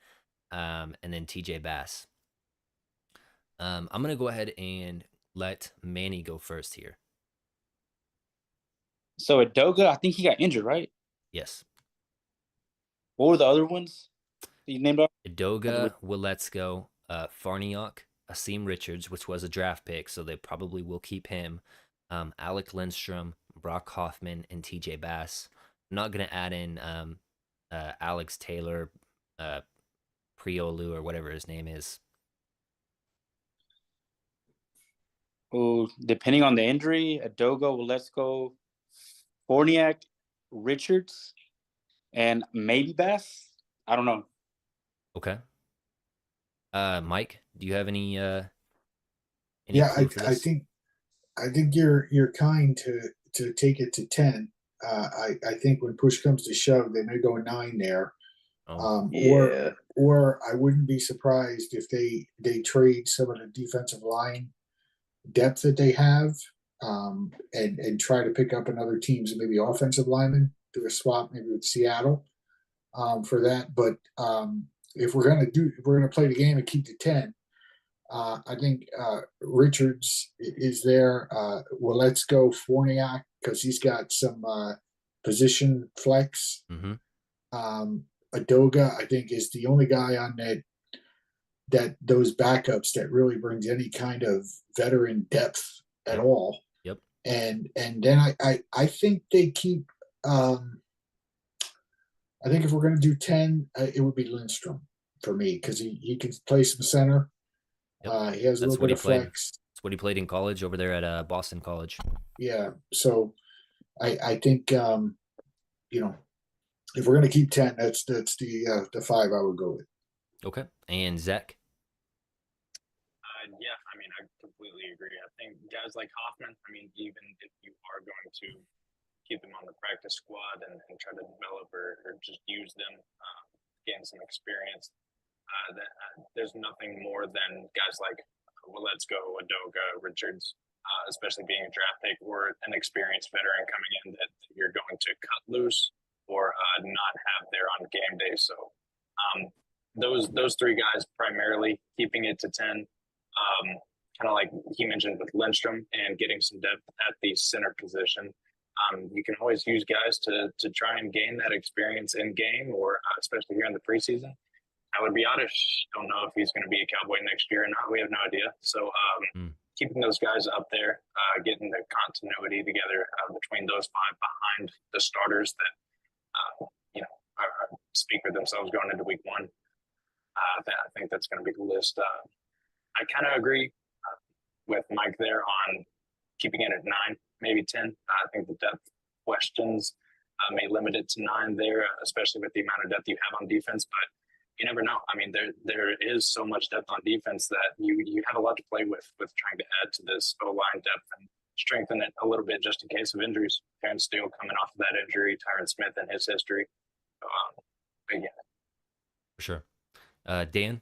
and then TJ Bass. I'm going to go ahead and let Manny go first here. So Adoga, I think he got injured, right? Yes. What were the other ones that you named off? Edoga, Waletzko, Farniok, Asim Richards, which was a draft pick, so they probably will keep him. Alec Lindstrom, Brock Hoffman, and TJ Bass. I'm not going to add in Alex Taylor, Priolu, or whatever his name is. Oh, depending on the injury, Adoga, Waletzko, Forniak, Richards, and maybe Bass. I don't know. Okay. Mike, do you have any Yeah, clue for this? I think you're kind to take it to 10. I think when push comes to shove, they may go 9 there. Oh, Yeah. Or I wouldn't be surprised if they trade some of the defensive line depth that they have, and try to pick up another team's maybe offensive lineman, do a swap maybe with Seattle, for that. But if we're gonna play the game and keep the 10, I think Richards is there. Well, let's go Forniak because he's got some position flex. mm-hmm. Adoga, I think, is the only guy on that those backups that really brings any kind of veteran depth at Yep. all. Yep. And then I think they keep. I think if we're going to do 10, it would be Lindstrom for me because he can play some center. Yep. He has a That's little what bit he of played. flex. That's what he played in college over there at Boston College. Yeah. So I think you know if we're going to keep 10, that's the 5 I would go with. Okay. And Zach? Yeah, I mean, I completely agree. I think guys like Hoffman, I mean, even if you are going to keep them on the practice squad and try to develop or just use them, gain some experience, there's nothing more than guys like, well, let's go, Adoga, Richards, especially being a draft pick or an experienced veteran coming in that you're going to cut loose or not have there on game day. So those three guys primarily keeping it to 10. Kind of like he mentioned with Lindstrom and getting some depth at the center position. You can always use guys to try and gain that experience in game, or especially here in the preseason. I would be honest, don't know if he's going to be a Cowboy next year or not. We have no idea. So keeping those guys up there, getting the continuity together between those five behind the starters that speak for themselves going into week one. I think that's going to be the list. I kind of agree with Mike there on keeping it at 9, maybe 10. I think the depth questions may limit it to 9 there, especially with the amount of depth you have on defense. But you never know. I mean, there is so much depth on defense that you have a lot to play with trying to add to this O line depth and strengthen it a little bit just in case of injuries. Terrence Steele coming off of that injury, Tyron Smith and his history. But yeah. For sure. Dan?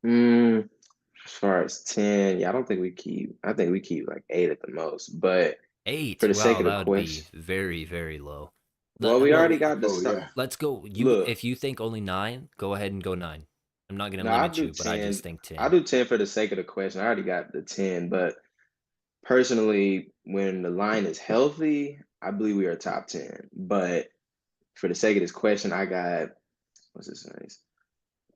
As far as 10, yeah, I don't think we keep. I think we keep like 8 at the most. But 8. for the sake Wow, of the that would be question, very, very low. well, we Well, already got the Oh start. yeah. let's go. Look, If you think only 9, go ahead and go 9. I'm not going to no, I'll limit do you, but I 10. just think I'll 10. do 10 for the sake of the question. I already got the 10, but personally, when the line is healthy, I believe we are top 10. But for the sake of this question, I got what's his name?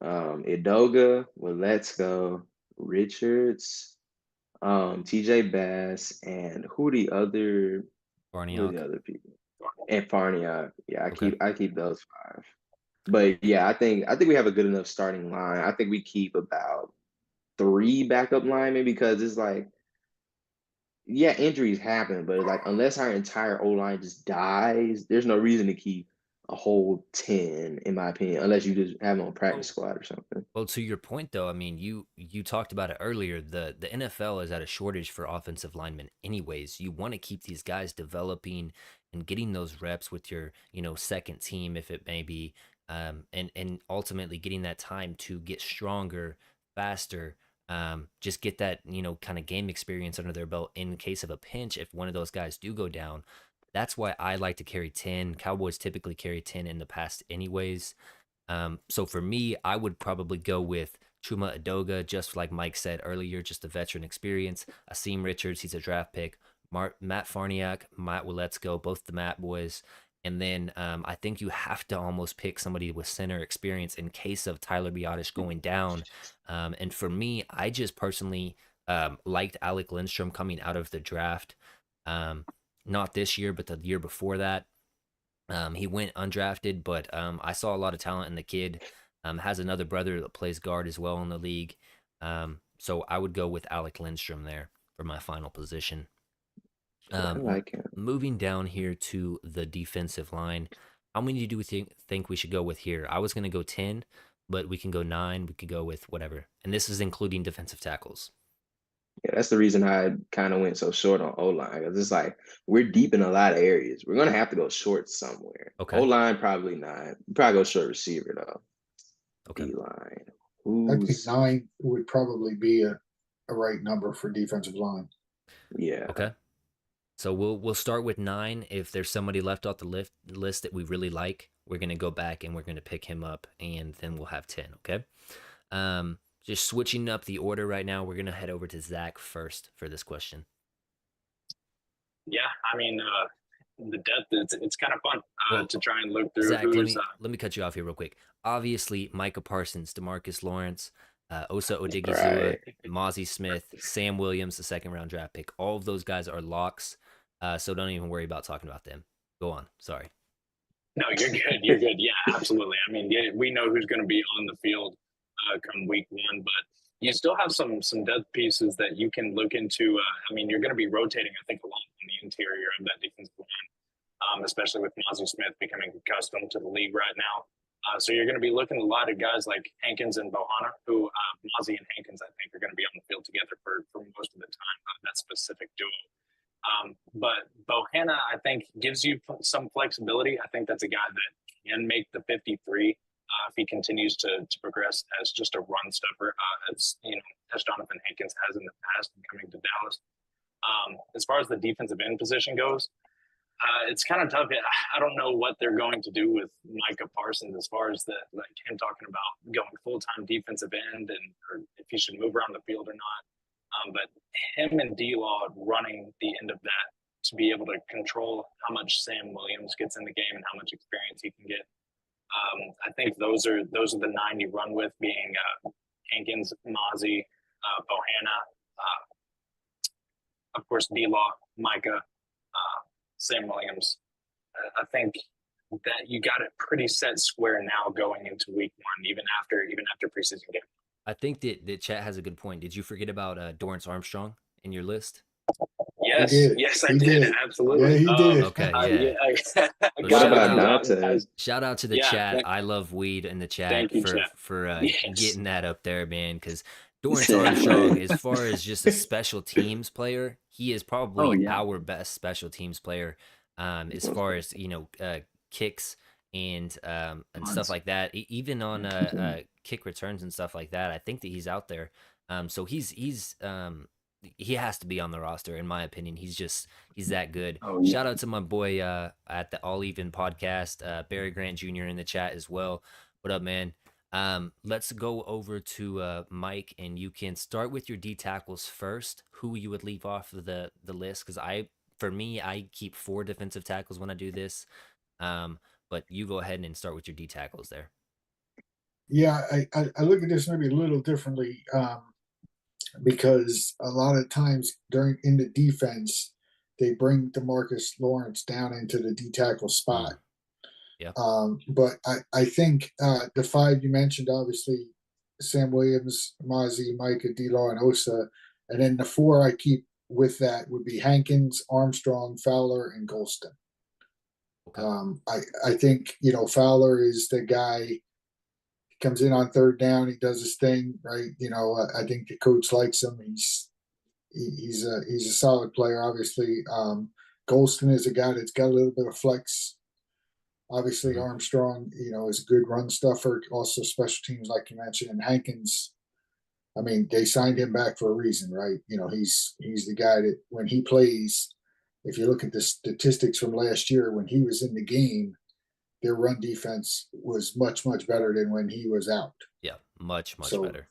Idoga, well, let's go. Richards, TJ Bass, and who are the Barniak. other people? And Farniak. Yeah, Okay. I keep those 5. But yeah, I think we have a good enough starting line. I think we keep about 3 backup linemen because it's like, yeah, injuries happen, but like unless our entire O line just dies, there's no reason to keep a whole 10, in my opinion, unless you just have them on practice Well, squad or something. well, to your point though, I mean, you talked about it earlier. The NFL is at a shortage for offensive linemen anyways. You want to keep these guys developing and getting those reps with your, second team if it may be, and ultimately getting that time to get stronger, faster, just get that, kind of game experience under their belt in case of a pinch if one of those guys do go down. That's why I like to carry 10. Cowboys typically carry 10 in the past anyways. So for me, I would probably go with Chuma Adoga, just like Mike said earlier, just a veteran experience. Asim Richards, he's a draft pick. Matt Farniak, Matt Willetsko, both the Matt boys. And then I think you have to almost pick somebody with center experience in case of Tyler Biotish going down. And for me, I just personally liked Alec Lindstrom coming out of the draft. Not this year, but the year before that. He went undrafted, but I saw a lot of talent in the kid. Has another brother that plays guard as well in the league. So I would go with Alec Lindstrom there for my final position. I Um, like him. Moving down here to the defensive line, how many do you think we should go with here? I was going to go 10. but we can go 9. We could go with whatever. And this is including defensive tackles. Yeah, that's the reason I kind of went so short on O line because it's like we're deep in a lot of areas. We're gonna have to go short somewhere. O Okay. line probably not. Probably go short receiver though. Okay. D line. I think Who's 9 would probably be a right number for defensive line. yeah. Okay. So we'll start with 9. If there's somebody left off the list that we really like, we're gonna go back and we're gonna pick him up, and then we'll have 10. Okay. Just switching up the order right now. We're gonna head over to Zach first for this question. Yeah, I mean, the depth it's kind of fun Well, to try and look through Zach, who's. let me cut you off here real quick. Obviously, Micah Parsons, Demarcus Lawrence, Osa Odigizua, Right. Mozzie Smith, Sam Williams, the 2nd-round draft pick. All of those guys are locks, so don't even worry about talking about them. Go on. Sorry. No, you're good. You're good. Yeah, absolutely. I mean, yeah, we know who's going to be on the field come week 1, but you still have some depth pieces that you can look into. I mean, you're going to be rotating, I think, a lot on the interior of that defensive line, especially with Mozzie Smith becoming accustomed to the league right now. So you're going to be looking a lot at guys like Hankins and Bohanna, who Mozzie and Hankins, I think, are going to be on the field together for most of the time, that specific duo. But Bohanna, I think, gives you some flexibility. I think that's a guy that can make the 53 if he continues to progress as just a run stuffer, as you know, as Jonathan Hankins has in the past coming to Dallas. As far as the defensive end position goes, it's kind of tough. I don't know what they're going to do with Micah Parsons as far as like him talking about going full-time defensive end and or if he should move around the field or not. But him and D-Law running the end of that to be able to control how much Sam Williams gets in the game and how much experience he can get. I think those are the 9 you run with, being Hankins, Mozzie, Bohanna, of course D-Law, Micah, Sam Williams. I think that you got it pretty set square now going into week 1, even after preseason game. I think that chat has a good point. Did you forget about Dorrance Armstrong in your list? Yes, I He did. did. Absolutely. Yeah, he did. Okay, yeah. Yeah. So What about Dante? shout out to the Yeah, chat. thank- I love weed in the chat Thank you, chat. for Yes. getting that up there, man. Because Dorrance Armstrong, as far as just a special teams player, he is probably our best special teams player. As far as kicks and stuff like that, even on kick returns and stuff like that. I think that he's out there. So he has to be on the roster, in my opinion. He's that good. Shout out to my boy at the All Even podcast, Barry Grant Jr. in the chat as well. What up, man? Let's go over to Mike, and you can start with your D tackles first. Who you would leave off of the list? Because for me, I keep 4 defensive tackles when I do this. But you go ahead and start with your D tackles there. Yeah, I look at this maybe a little differently because a lot of times in the defense, they bring Demarcus Lawrence down into the D tackle spot. Yeah. But I think the 5 you mentioned, obviously, Sam Williams, Mozzie, Micah, D-Law, and Osa. And then the 4 I keep with that would be Hankins, Armstrong, Fowler, and Golston. Okay. I think, Fowler is the guy. He comes in on 3rd down. He does his thing, right? I think the coach likes him. He's a solid player, obviously. Golston is a guy that's got a little bit of flex. Obviously, Armstrong, is a good run stuffer. Also, special teams, like you mentioned. And Hankins, I mean, they signed him back for a reason, right? He's the guy that when he plays, if you look at the statistics from last year, when he was in the game, their run defense was much, much better than when he was out. Yeah, much So, better.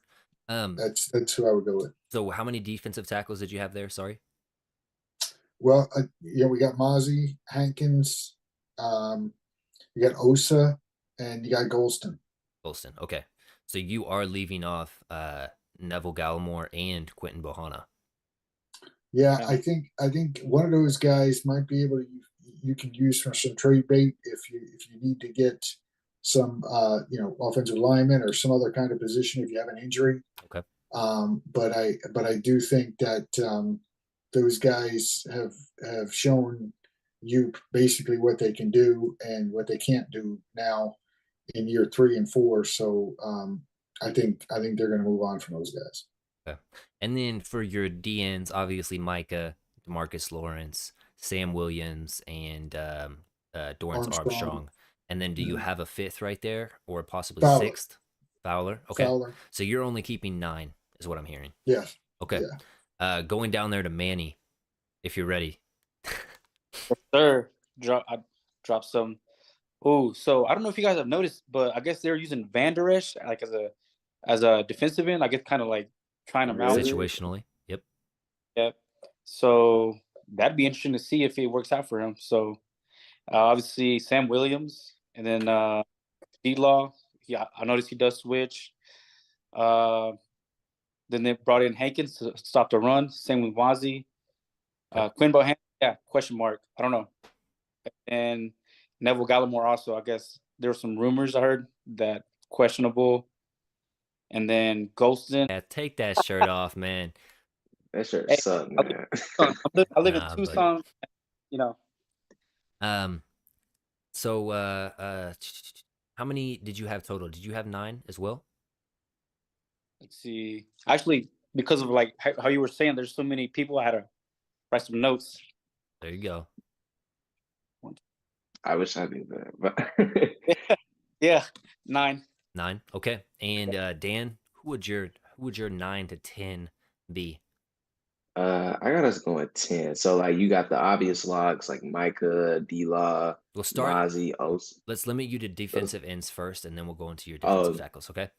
That's who I would go with. So how many defensive tackles did you have there? Sorry. Well, we got Mozzie, Hankins, you got Osa, and you got Golston. Golston. Okay. So you are leaving off Neville Gallimore and Quentin Bohanna. Yeah, I think one of those guys might be able to you can use for some trade bait if you need to get some offensive lineman or some other kind of position if you have an injury. Okay. But I do think that those guys have shown you basically what they can do and what they can't do now. in year 3 and 4. So I think they're going to move on from those guys. Okay. And then for your DNs, obviously Micah, Demarcus Lawrence, Sam Williams, and Dorrance Armstrong, Armstrong. And then do you yeah. have a fifth right there, or possibly Fowler, sixth? Fowler. Okay. Fowler, So you're only keeping 9, is what I'm hearing. yes, Okay. yeah. Going down there to Manny, if you're ready. Sir, I dropped some. Oh, so I don't know if you guys have noticed, but I guess they're using Van Der Esch like as a defensive end. I guess kind of like trying him out. Really? Situationally. Yep. Yep. So that'd be interesting to see if it works out for him. So obviously Sam Williams, and then D-Law. Yeah, I noticed he does switch. Then they brought in Hankins to stop the run. Same with Wazzy. Quinn Bohanna, yeah, question mark. I don't know. And Neville Gallimore also. I guess there were some rumors I heard that questionable. And then Golston. Yeah, take that shirt off, man. That shirt Hey, suck, man. I live in Nah, buddy. Tucson. You know, So how many did you have total? Did you have 9 as well? let's see. Actually, because of like how you were saying, there's so many people. I had to write some notes. There you go. I wish I knew that. But Yeah, 9. 9. Okay. And Dan, who would your 9 to 10 be? I got us going 10. So like you got the obvious locks like Micah, D-Law, We'll start. Mozzie, Os. Let's limit you to defensive ends first, and then we'll go into your Oh, defensive tackles. Okay.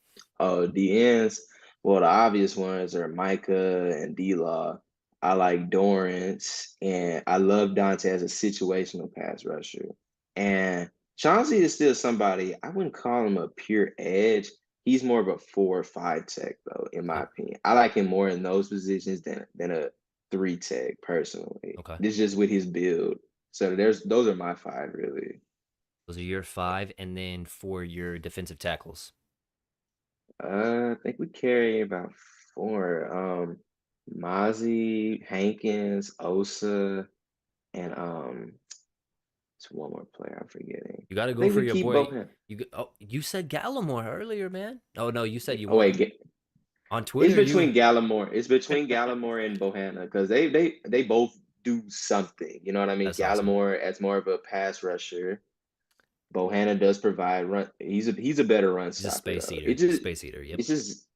oh, the ends. Well, the obvious ones are Micah and D-Law. I like Dorrance, and I love Dante as a situational pass rusher. And Chauncey is still somebody, I wouldn't call him a pure edge. He's more of a 4 or 5 tech, though, in my Yep. opinion. I like him more in those positions than a 3 tech, personally. Okay. This is just with his build. So those are my 5, really. Those are your 5, and then for your defensive tackles. I think we carry about 4. Mozzie, Hankins, Osa, and it's one more player I'm forgetting. You got to I go think for we your keep boy. both. You said Gallimore earlier, man. Oh no, you said you Oh want wait, on it's Twitter. between Gallimore. It's between Gallimore and Bohanna because they both do something. You know what I mean? That's awesome. Gallimore as more of a pass rusher. Bohanna does provide run. He's a better run He's a stopper space though. eater. Space eater. Yep. It's just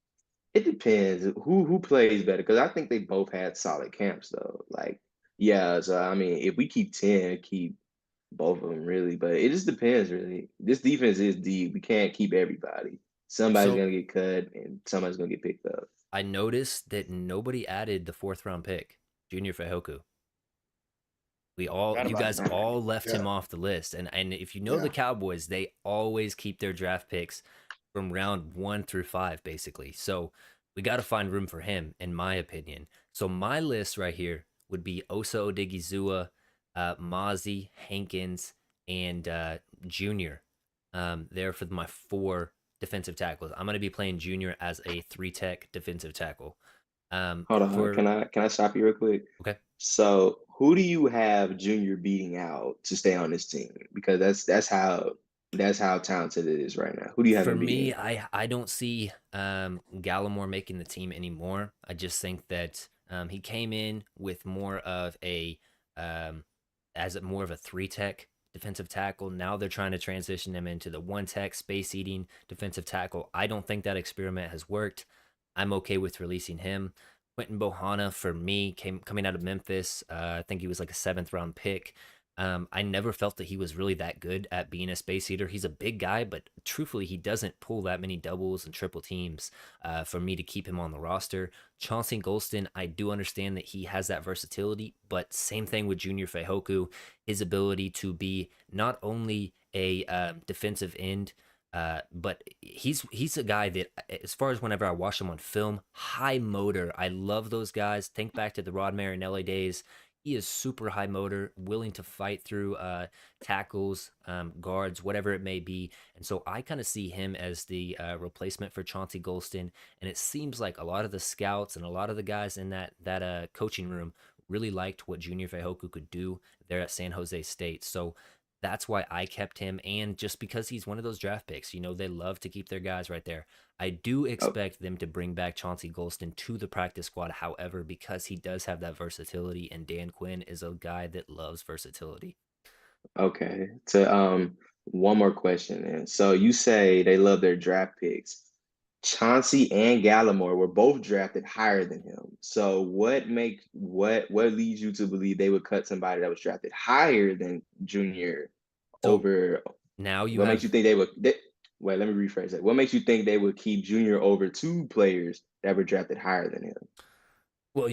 it depends who plays better because I think they both had solid camps though. Like yeah, so I mean if we keep 10, keep both of them really, but it just depends really. This defense is deep. We can't keep everybody. Somebody's So gonna get cut and somebody's gonna get picked up. I noticed that nobody added the 4th round pick, Junior Fajoku. Forgot You about guys that. all left him Yeah. off the list, and if you know Yeah. the Cowboys, they always keep their draft picks from round 1 through 5, basically. So we got to find room for him, in my opinion. So my list right here would be Osa Odigizua, Mozzie, Hankins, and Junior. There for my 4 defensive tackles. I'm going to be playing Junior as a 3 tech defensive tackle. Hold on, For can I stop you real quick? okay. So who do you have Junior beating out to stay on this team? Because that's how talented it is right now. Who do you have For him me, beating? I don't see Gallimore making the team anymore. I just think that he came in with more of a more of a 3 tech defensive tackle. Now they're trying to transition him into the 1 tech space eating defensive tackle. I don't think that experiment has worked. I'm okay with releasing him. Quentin Bohanna for me coming out of Memphis. I think he was like a 7th round pick. I never felt that he was really that good at being a space eater. He's a big guy, but truthfully, he doesn't pull that many doubles and triple teams for me to keep him on the roster. Chauncey Golston, I do understand that he has that versatility, but same thing with Junior Fajoku, his ability to be not only a defensive end, but he's a guy that, as far as whenever I watch him on film, high motor. I love those guys. Think back to the Rod Marinelli days. He is super high motor, willing to fight through tackles, guards, whatever it may be. And so I kind of see him as the replacement for Chauncey Golston. And it seems like a lot of the scouts and a lot of the guys in that coaching room really liked what Junior Fajoku could do there at San Jose State. So That's why I kept him, and just because he's one of those draft picks, they love to keep their guys right there. I do Oh, expect them to bring back Chauncey Golston to the practice squad, however, because he does have that versatility, and Dan Quinn is a guy that loves versatility. okay. To one more question then. So you say they love their draft picks. Chauncey and Gallimore were both drafted higher than him. So what leads you to believe they would cut somebody that was drafted higher than Junior So over now you what makes have, you think wait, let me rephrase that. What makes you think they would keep Junior over two players that were drafted higher than him? well,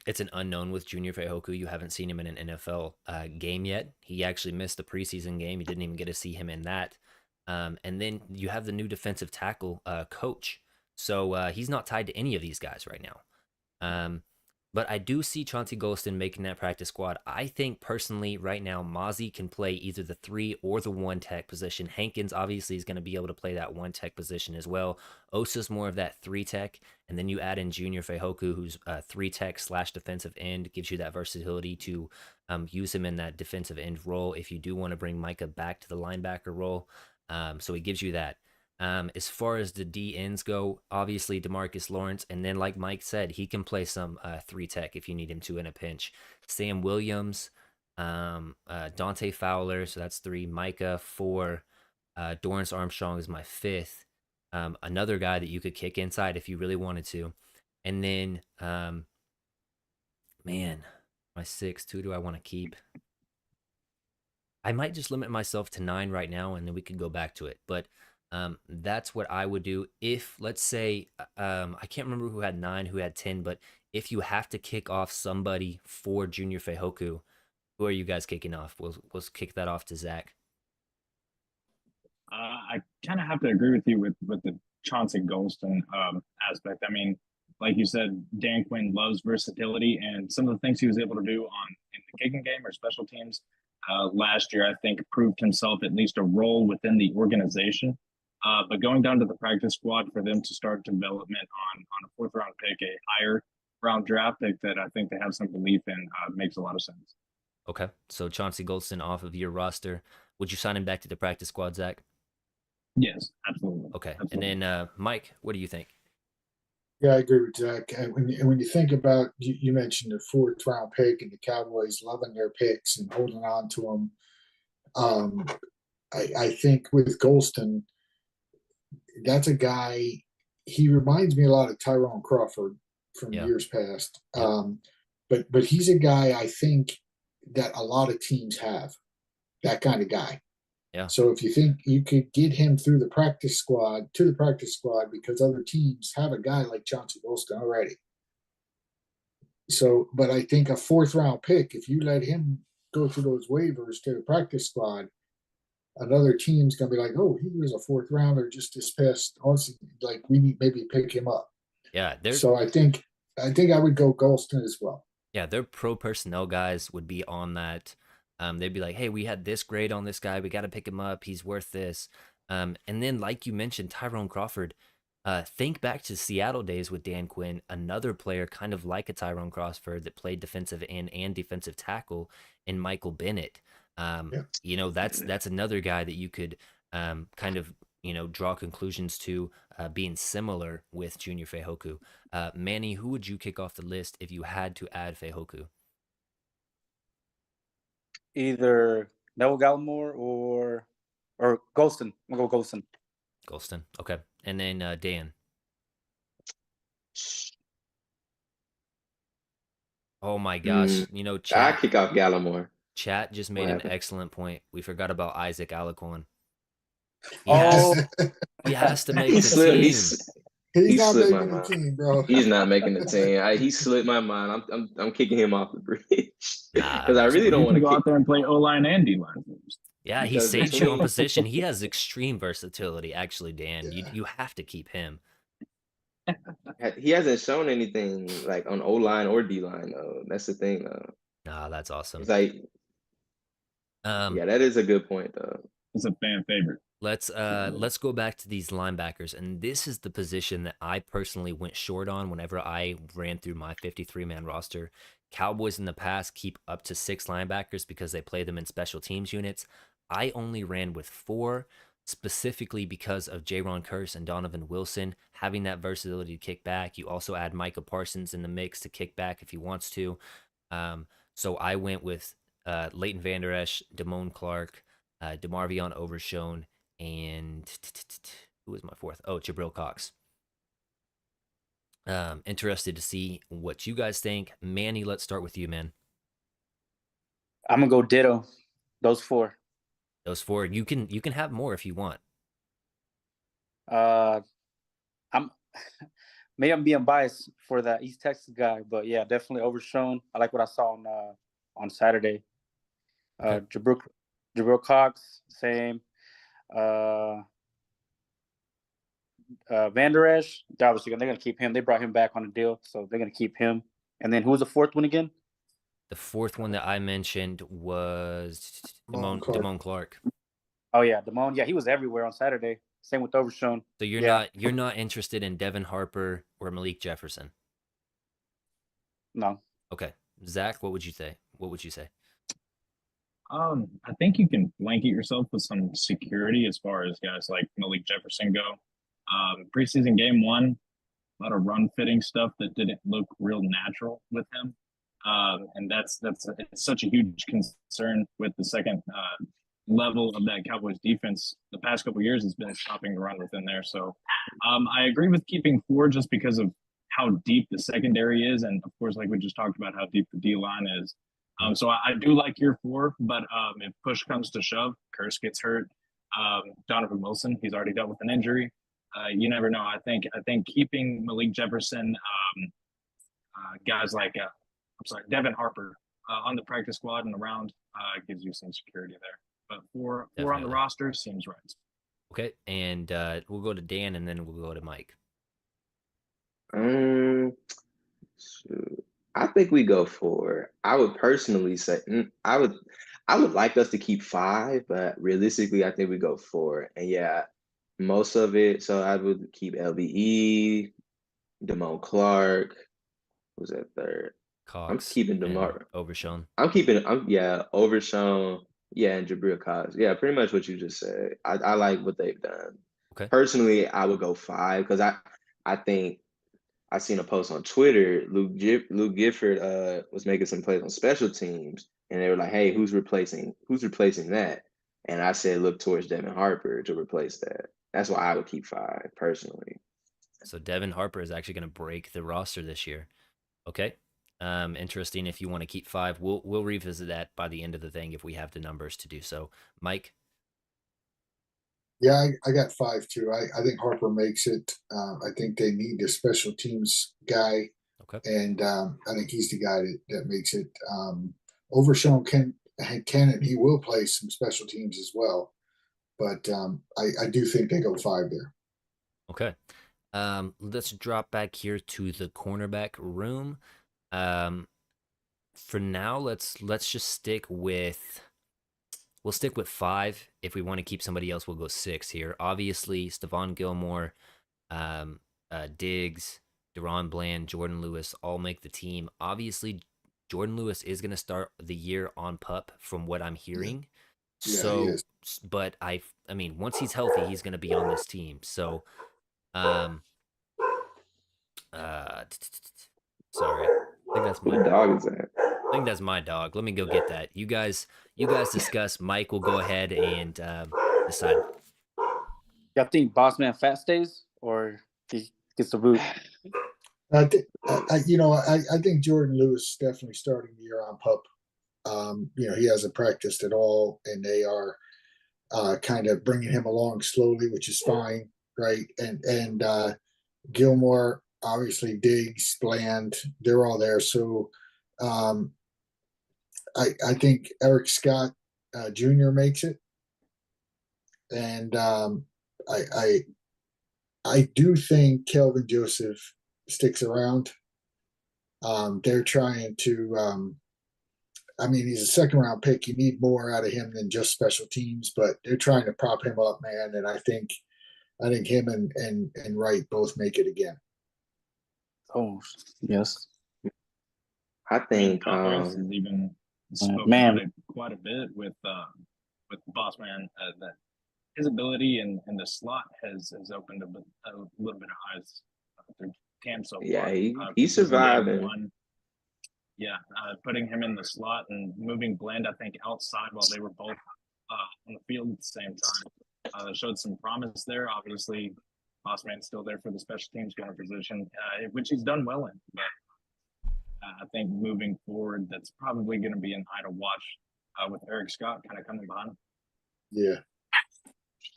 it's an unknown with Junior Feihoku. You haven't seen him in an NFL game yet. He actually missed the preseason game. You didn't even get to see him in that. And then you have the new defensive tackle coach. So he's not tied to any of these guys right now. Um, but I do see Chauncey Golston making that practice squad. I think personally, right now, Mozzie can play either the 3 or the 1 tech position. Hankins obviously is going to be able to play that 1 tech position as well. Osa's more of that 3 tech. And then you add in Junior Feihoku, who's a 3 tech / defensive end, gives you that versatility to use him in that defensive end role if you do want to bring Micah back to the linebacker role. So he gives you that. As far as the D ends go, obviously Demarcus Lawrence, and then like Mike said, he can play some 3 tech if you need him to in a pinch. Sam Williams, Dante Fowler, so that's 3. Micah 4. Dorrance Armstrong is my 5th. Another guy that you could kick inside if you really wanted to, and then man, my 6th. Who do I want to keep? I might just limit myself to 9 right now, and then we could go back to it. But that's what I would do if, let's say, I can't remember who had 9, who had 10, but if you have to kick off somebody for Junior Feihoku, who are you guys kicking off? We'll kick that off to Zach. I kind of have to agree with you with the Chauncey Golston aspect. I mean, like you said, Dan Quinn loves versatility, and some of the things he was able to do in the kicking game or special teams last year, I think, proved himself at least a role within the organization. But going down to the practice squad for them to start development on a 4th round pick, a higher round draft pick that I think they have some belief in, makes a lot of sense. Okay, so Chauncey Golston off of your roster. Would you sign him back to the practice squad, Zach? Yes, absolutely. Okay, Absolutely. and then Mike, what do you think? Yeah, I agree with Zach. And when you think about, you mentioned the 4th round pick and the Cowboys loving their picks and holding on to them. I think with Golston, that's a guy. He reminds me a lot of Tyrone Crawford from Yeah. years past. Yep. But he's a guy I think that a lot of teams have, that kind of guy. Yeah. So if you think you could get him through the practice squad to the practice squad because other teams have a guy like Chauncey Golston already. So, but I think a 4th round pick, if you let him go through those waivers to the practice squad, another team's gonna be like, oh, he was a 4th rounder just this past. Honestly, like we need maybe pick him up. Yeah, So I would go Golston as well. Yeah, their pro personnel guys would be on that. They'd be like, hey, we had this grade on this guy. We got to pick him up. He's worth this. And then, like you mentioned, Tyrone Crawford. Think back to Seattle days with Dan Quinn, another player kind of like a Tyrone Crawford that played defensive end and defensive tackle, and Michael Bennett. Yeah. That's another guy that you could kind of draw conclusions to being similar with Junior Feihoku. Manny, who would you kick off the list if you had to add Feihoku? Either Neville Gallimore or Golston. I'm gonna go Golston. Golston. Okay. And then Dan. Oh my gosh. I Chat kick off Gallimore. chat just What made an happened? excellent point. We forgot about Isaac Alicorn. Oh, He has to make He the slipped. team. He's He not slipped my making the mind. team, bro. He's not making the team. He slipped my mind. I'm kicking him off the bridge Nah, because I really You don't want can to go kick. out there and play O line and D line first. Yeah, he Because saves you on between position. He has extreme versatility, actually, Dan. Yeah. You have to keep him. he hasn't shown anything like on O line or D line though. That's the thing though. Nah, that's awesome. It's like, yeah, that is a good point though. It's a fan favorite. Let's go back to these linebackers, and this is the position that I personally went short on whenever I ran through my 53-man roster. Cowboys in the past keep up to 6 linebackers because they play them in special teams units. I only ran with 4, specifically because of Jaron Kearse and Donovan Wilson having that versatility to kick back. You also add Micah Parsons in the mix to kick back if he wants to. So I went with Leighton Vander Esch, Damone Clark, DeMarvion Overshown, and who was my 4th? Oh, Jabril Cox. Interested to see what you guys think. Manny, let's start with you, man. I'm gonna go ditto. Those 4. Those 4. You can have more if you want. I'm maybe I'm being biased for that East Texas guy, but yeah, definitely Overshown. I like what I saw on Saturday. Okay. Jabril Cox, same. Van Der Esch, obviously they're gonna keep him. They brought him back on a deal, so they're gonna keep him. And then who was the 4th one again? The 4th one that I mentioned was Damone Clark. Oh yeah, Damone. Yeah, he was everywhere on Saturday. Same with Overshown. So you're not interested in Devin Harper or Malik Jefferson? No. Okay. Zach, what would you say? What would you say? I think you can blanket yourself with some security as far as guys like Malik Jefferson go. Preseason game 1, a lot of run fitting stuff that didn't look real natural with him. And it's such a huge concern with the second level of that Cowboys defense. The past couple of years has been stopping the run within there. So I agree with keeping 4 just because of how deep the secondary is, and of course, like we just talked about, how deep the D line is. So I do like your 4, but if push comes to shove, Kearse gets hurt. Donovan Wilson, he's already dealt with an injury. You never know. I think keeping Malik Jefferson, guys like Devin Harper on the practice squad and around gives you some security there. But 4 on the roster seems right. Okay, and we'll go to Dan, and then we'll go to Mike. I think we go 4. I would personally say I would like us to keep 5, but realistically, I think we go 4. And yeah, most of it. So I would keep LBE, Damone Clark. Who's that 3rd? Cox. I'm keeping DeMar. Overshown. Overshown. Yeah, and Jabril Cox. Yeah, pretty much what you just said. I like what they've done. Okay. Personally, I would go 5 because I think I seen a post on Twitter. Luke Gifford was making some plays on special teams, and they were like, "Hey, who's replacing that?" And I said, "Look towards Devin Harper to replace that." That's why I would keep 5 personally. So Devin Harper is actually going to break the roster this year. Okay. Interesting. If you want to keep 5, we'll revisit that by the end of the thing if we have the numbers to do so. Mike? Yeah, I got 5 too. I think Harper makes it. I think they need a special teams guy. Okay. And I think he's the guy that makes it. Overshown can and he will play some special teams as well. But I do think they go 5 there. Okay. Let's drop back here to the cornerback room. For now, let's just stick with. We'll stick with 5. If we want to keep somebody else, we'll go 6 here. Obviously, Stephon Gilmore, Diggs, Deron Bland, Jordan Lewis all make the team. Obviously, Jordan Lewis is going to start the year on PUP from what I'm hearing. Yeah, so, but I mean, once he's healthy, he's going to be on this team. So, sorry. I think that's my dog. Is that? I think that's my dog. Let me go get that. You guys discuss. Mike will go ahead and decide. Y'all think Bossman Fat stays or he gets the boot? I think Jordan Lewis is definitely starting the year on PUP. He hasn't practiced at all, and they are kind of bringing him along slowly, which is fine, right? And Gilmore, obviously, Diggs, Bland, they're all there. So I think Eric Scott Jr. makes it, and I do think Kelvin Joseph sticks around. They're trying to. He's a 2nd-round pick. You need more out of him than just special teams, but they're trying to prop him up, man. And I think him and Wright both make it again. Oh, yes. I I mean, think Alvarez has even spoken Man, about it quite a bit with Boss Man that his ability in the slot has opened a little bit of eyes through camp so yeah, far. he's Preseason game surviving. one, yeah, putting him in the slot and moving Bland, I think, outside while they were both on the field at the same time. Showed some promise there. Obviously, Boss Man's still there for the special teams gunner position, which he's done well in. But I think moving forward, that's probably going to be an eye to watch with Eric Scott kind of coming behind him. Yeah.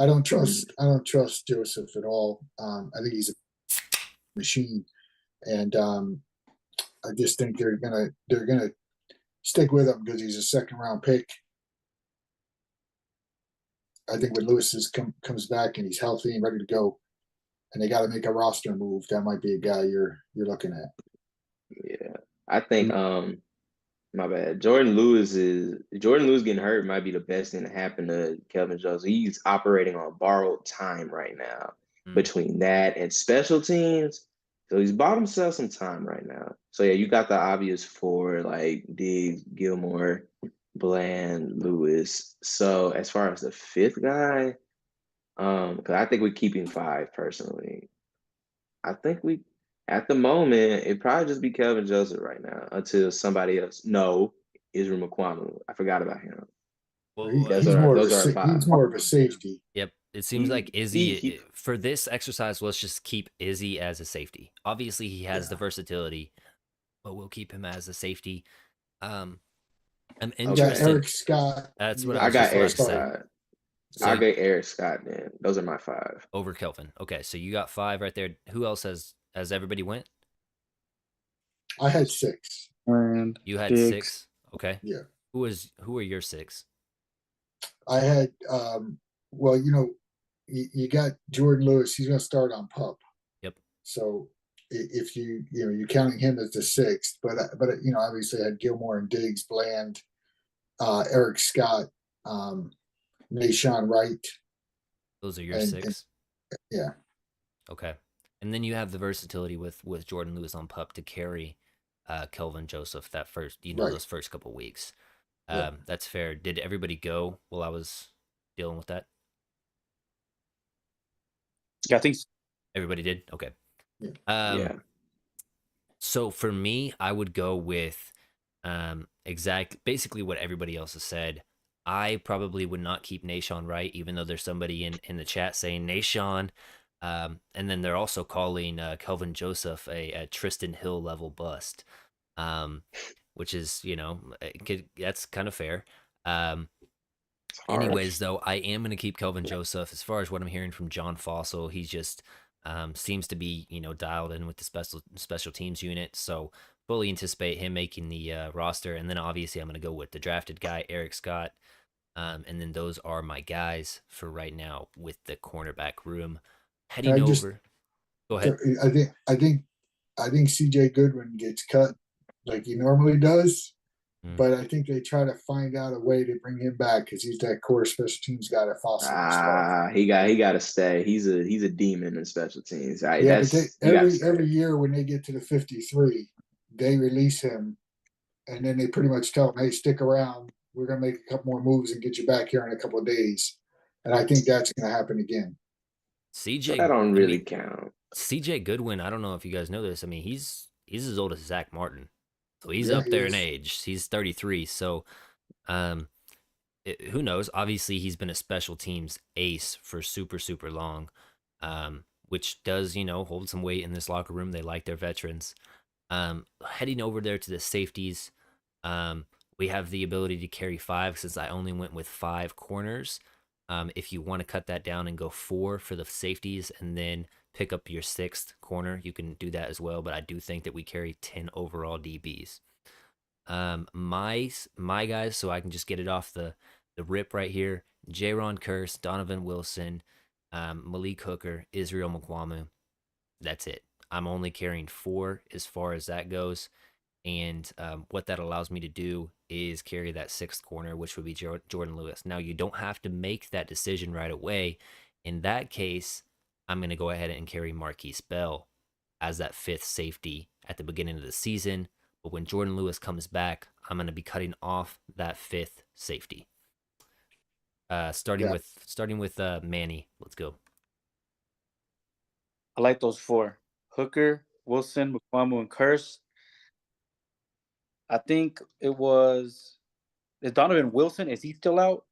I don't trust Joseph at all. I think he's a machine, and I just think they're gonna stick with him because he's a second round pick. I think when comes back and he's healthy and ready to go, and they got to make a roster move, that might be a guy you're looking at. Yeah, I think my bad. Jordan Lewis getting hurt might be the best thing to happen to Kelvin Joseph. He's operating on borrowed time right now between that and special teams. So he's bought himself some time right now. So yeah, you got the obvious four like Diggs, Gilmore, Bland, Lewis. So as far as the fifth guy, because I think we're keeping five personally. I think we at the moment it probably just be Kelvin Joseph right now until somebody else. No, Israel McQuamu. I forgot about him. Well, Those are our five. He's more of a safety. Yep. It seems He- like Izzy, he- for this exercise, let's just keep Izzy as a safety. Obviously, he has the versatility, but we'll keep him as a safety. I'm Yeah, interested. Eric Scott. That's what I was got just Eric about to say. Scott. So I got Eric Scott. Then those are my five. over Kelvin. Okay, so you got five right there. Who else has everybody went? I had six. and You had Diggs. six. Okay. Yeah. Who are your six? I had well, you got Jordan Lewis. He's going to start on pup. Yep. So if you're counting him as the sixth, but obviously I had Gilmore and Diggs, Bland, Eric Scott, Nashawn Wright. Those are your And six. yeah. Okay. And then you have the versatility with Jordan Lewis on pup to carry Kelvin Joseph that first, Right. those first couple weeks. Yeah. That's fair. Did everybody go while I was dealing with that? Yeah, I think Everybody did? Okay. Yeah. Yeah. So for me, I would go with basically what everybody else has said. I probably would not keep Nashawn Wright, even though there's somebody in the chat saying Nashawn. And then they're also calling Kelvin Joseph a Tristan Hill level bust, which is, that's kind of fair. Anyways, though, I am going to keep Kelvin Joseph. As far as what I'm hearing from John Fossil, he just seems to be, dialed in with the special teams unit. So fully anticipate him making the roster. And then obviously I'm going to go with the drafted guy, Eric Scott. And then those are my guys for right now with the cornerback room. Heading over. Go ahead. I think CJ Goodwin gets cut like he normally does. But I think they try to find out a way to bring him back because he's that core special teams guy that Fossil. He got to stay. He's a demon in special teams. Right? Yeah, but every year when they get to the 53, they release him, and then they pretty much tell him, "Hey, stick around. We're gonna make a couple more moves and get you back here in a couple of days." And I think that's gonna happen again. That don't really count. CJ Goodwin, I don't know if you guys know this. I mean, he's as old as Zach Martin. So he's up there in age. He's 33. So who knows? Obviously, he's been a special teams ace for super, super long, which does, hold some weight in this locker room. They like their veterans. Heading over there to the safeties, we have the ability to carry five since I only went with five corners. If you want to cut that down and go four for the safeties and then pick up your sixth corner, you can do that as well. But I do think that we carry 10 overall DBs. My guys, so I can just get it off the rip right here. Jaron Curse, Donovan Wilson, Malik Hooker, Israel McQuamu. That's it. I'm only carrying four as far as that goes. And what that allows me to do is carry that sixth corner, which would be Jordan Lewis. Now, you don't have to make that decision right away. In that case, I'm going to go ahead and carry Marquise Bell as that fifth safety at the beginning of the season. But when Jordan Lewis comes back, I'm going to be cutting off that fifth safety. Starting with Manny. Let's go. I like those four: Hooker, Wilson, Mukwamu, and Curse. I think it was. Is Donovan Wilson? Is he still out?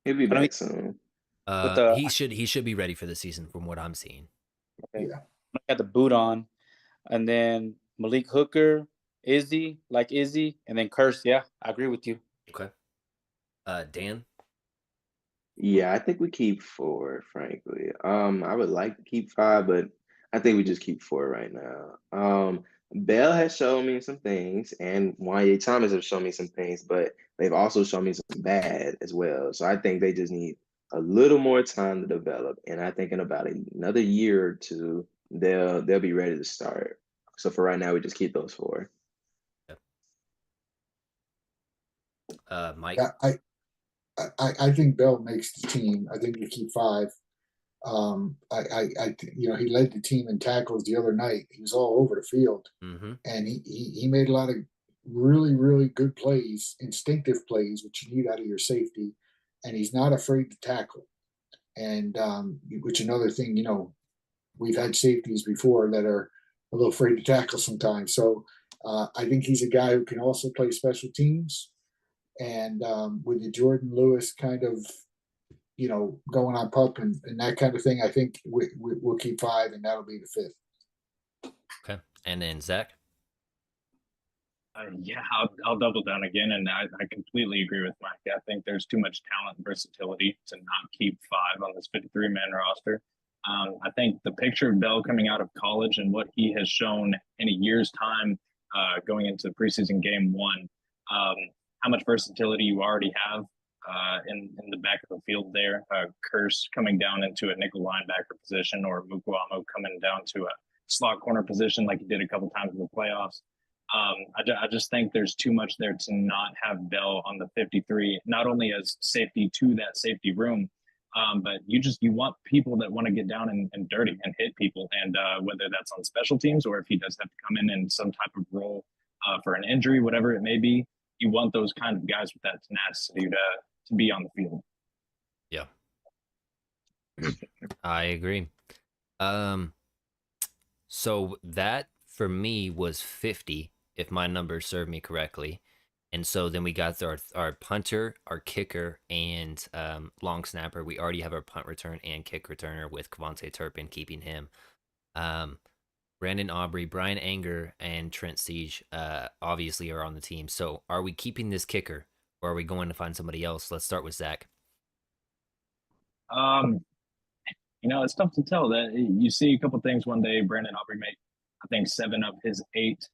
He'll be I know back soon. with the He should be ready for the season from what I'm seeing. okay. Yeah. I got the boot on, and then Malik Hooker, Izzy, and then Curse. Yeah, I agree with you. Okay. Dan. Yeah, I think we keep 4, frankly. I would like to keep 5, but I think we just keep 4 right now. Bell has shown me some things, and Wanye Thomas have shown me some things, but they've also shown me some bad as well. So I think they just need a little more time to develop. And I think in about another year or two, they'll be ready to start. So for right now, we just keep those 4. Mike. Yeah, I think Bell makes the team. I think we keep 5. He led the team in tackles the other night. He was all over the field, and he made a lot of really, really good plays, instinctive plays, which you need out of your safety. And he's not afraid to tackle. And which another thing, we've had safeties before that are a little afraid to tackle sometimes. So I think he's a guy who can also play special teams. And with the Jordan Lewis kind of, going on pup and that kind of thing, I think we'll keep 5, and that'll be the 5th. Okay. And then Zach. Yeah, I'll double down again, and I completely agree with Mike. I think there's too much talent and versatility to not keep 5 on this 53-man roster. I think the picture of Bell coming out of college and what he has shown in a year's time, going into preseason game 1, how much versatility you already have in the back of the field there. Curse coming down into a nickel linebacker position, or Mukwamu coming down to a slot corner position like he did a couple times in the playoffs. I just think there's too much there to not have Bell on the 53, not only as safety to that safety room, but you want people that want to get down and dirty and hit people. And whether that's on special teams or if he does have to come in some type of role for an injury, whatever it may be, you want those kind of guys with that tenacity to be on the field. Yeah. I agree. So that for me was 50, if my numbers serve me correctly. And so then we got our punter, our kicker, and long snapper. We already have our punt return and kick returner with Kavonte Turpin, keeping him. Brandon Aubrey, Brian Anger, and Trent Siege obviously are on the team. So are we keeping this kicker, or are we going to find somebody else? Let's start with Zach. It's tough to tell. That you see a couple things one day. Brandon Aubrey made, I think, 7 of his 8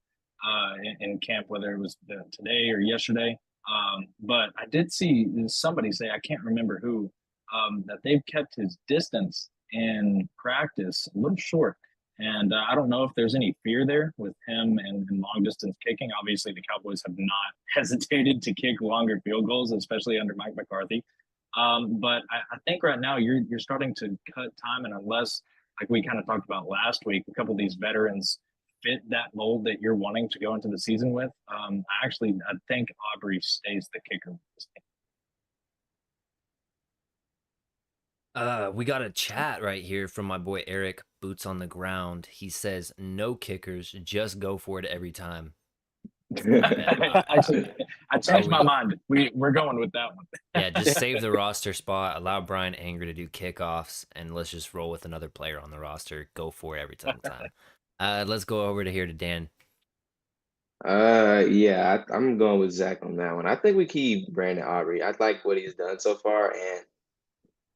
in camp, whether it was today or yesterday. But I did see somebody say, I can't remember who, that they've kept his distance in practice a little short. And I don't know if there's any fear there with him and long distance kicking. Obviously, the Cowboys have not hesitated to kick longer field goals, especially under Mike McCarthy. But I think right now you're starting to cut time, and unless, like we kind of talked about last week, a couple of these veterans fit that mold that you're wanting to go into the season with, I think Aubrey stays the kicker. We got a chat right here from my boy Eric, Boots on the Ground. He says, no kickers, just go for it every time. Actually, I changed my mind. We're going with that one. Yeah, just save the roster spot, allow Brian Anger to do kickoffs, and let's just roll with another player on the roster. Go for it every time. Let's go over to Dan. Yeah, I'm going with Zach on that one. I think we keep Brandon Aubrey. I like what he's done so far, and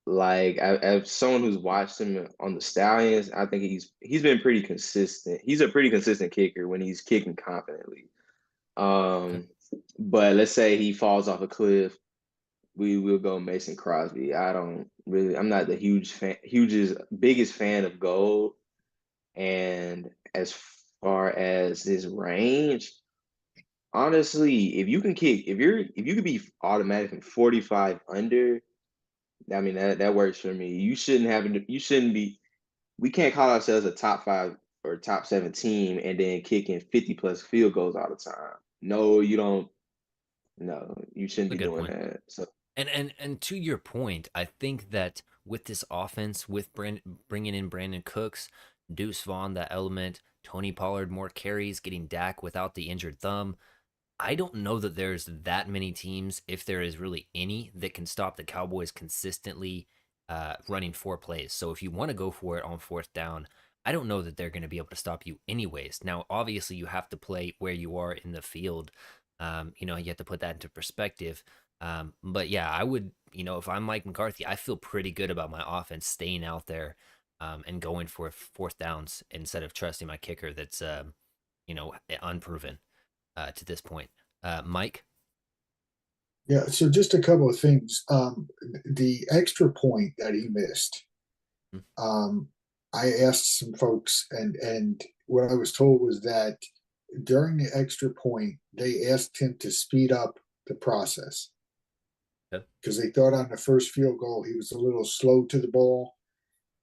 like as someone who's watched him on the Stallions, I think he's been pretty consistent. He's a pretty consistent kicker when he's kicking confidently. But let's say he falls off a cliff, we will go Mason Crosby. I'm not the biggest fan of Gold. And as far as his range, honestly, if you can be automatic from 45 under, I mean that works for me. We can't call ourselves a top 5 or top 7 team and then kicking 50+ field goals all the time. No, you don't. No, you shouldn't A be good doing point. that. So And to your point, I think that with this offense, with bringing in Brandon Cooks, Deuce Vaughn, that element, Tony Pollard, more carries, getting Dak without the injured thumb, I don't know that there's that many teams, if there is really any, that can stop the Cowboys consistently running 4 plays. So if you want to go for it on 4th down, I don't know that they're going to be able to stop you anyways. Now, obviously, you have to play where you are in the field. You have to put that into perspective. But yeah, I would, if I'm Mike McCarthy, I feel pretty good about my offense staying out there and going for 4th downs instead of trusting my kicker that's, unproven to this point. Mike? Yeah, so just a couple of things. The extra point that he missed, Hmm. I asked some folks, and what I was told was that during the extra point, they asked him to speed up the process Okay. because they thought on the first field goal he was a little slow to the ball,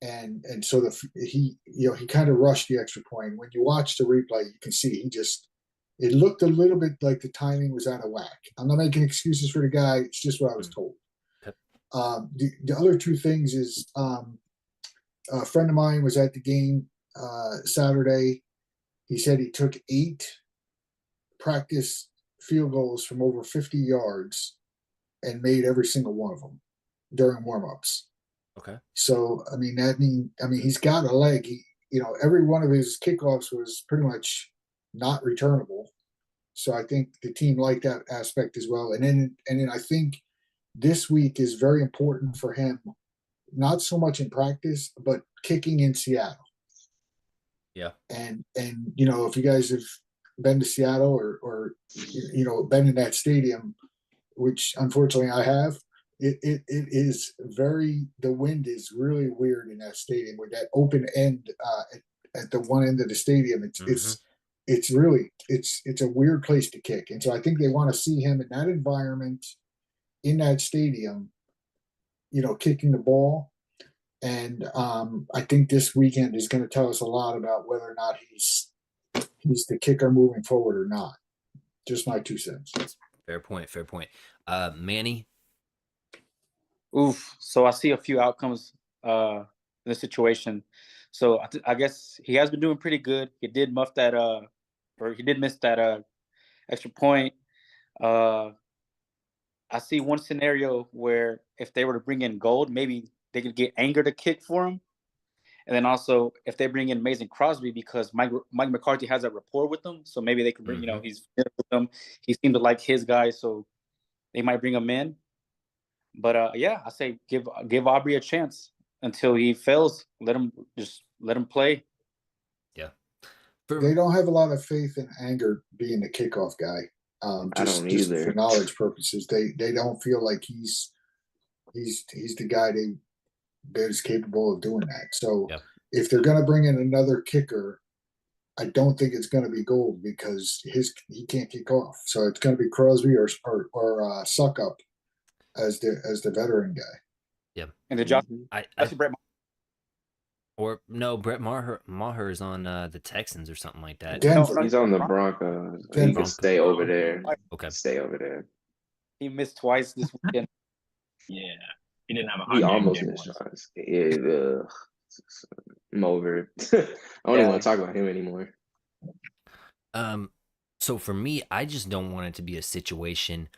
and so he kind of rushed the extra point. When you watch the replay, you can see it looked a little bit like the timing was out of whack. I'm not making excuses for the guy. It's just what I was told. Okay. The other two things is a friend of mine was at the game Saturday. He said he took 8 practice field goals from over 50 yards and made every single one of them during warmups. Okay. So he's got a leg. Every one of his kickoffs was pretty much not returnable. So I think the team liked that aspect as well. And then I think this week is very important for him, not so much in practice, but kicking in Seattle. Yeah. And if you guys have been to Seattle or been in that stadium, which unfortunately I have, it is the wind is really weird in that stadium with that open end at the one end of the stadium. It's really it's a weird place to kick, and so I think they want to see him in that environment, in that stadium, kicking the ball. And I think this weekend is going to tell us a lot about whether or not he's the kicker moving forward or not. Just my 2 cents. Fair point. Manny? Oof. So I see a few outcomes in the situation. So I guess he has been doing pretty good. He did muff that or he did miss that extra point. I see one scenario where if they were to bring in Gold, maybe they could get Anger to kick for him. And then also if they bring in Mason Crosby, because Mike McCarthy has a rapport with them, so maybe they could bring, he's with them. He seemed to like his guy, so they might bring him in. But I say give Aubrey a chance until he fails. Let him play. Yeah. They don't have a lot of faith in Anger being the kickoff guy. I don't Just either. for knowledge purposes, they don't feel like he's the guy that is capable of doing that. So if they're going to bring in another kicker, I don't think it's going to be Gold because he can't kick off. So it's going to be Crosby or Suckup as the veteran guy. Yeah. And the job Brett. Or no, Brett Maher is on the Texans or something like that. Denver. He's on the Broncos. He can stay over there. Okay. Stay over there. He missed twice this weekend. Yeah. He didn't have a hot He game almost missed shots. Yeah, I'm over it. I don't even want to talk about him anymore. So for me, I just don't want it to be a situation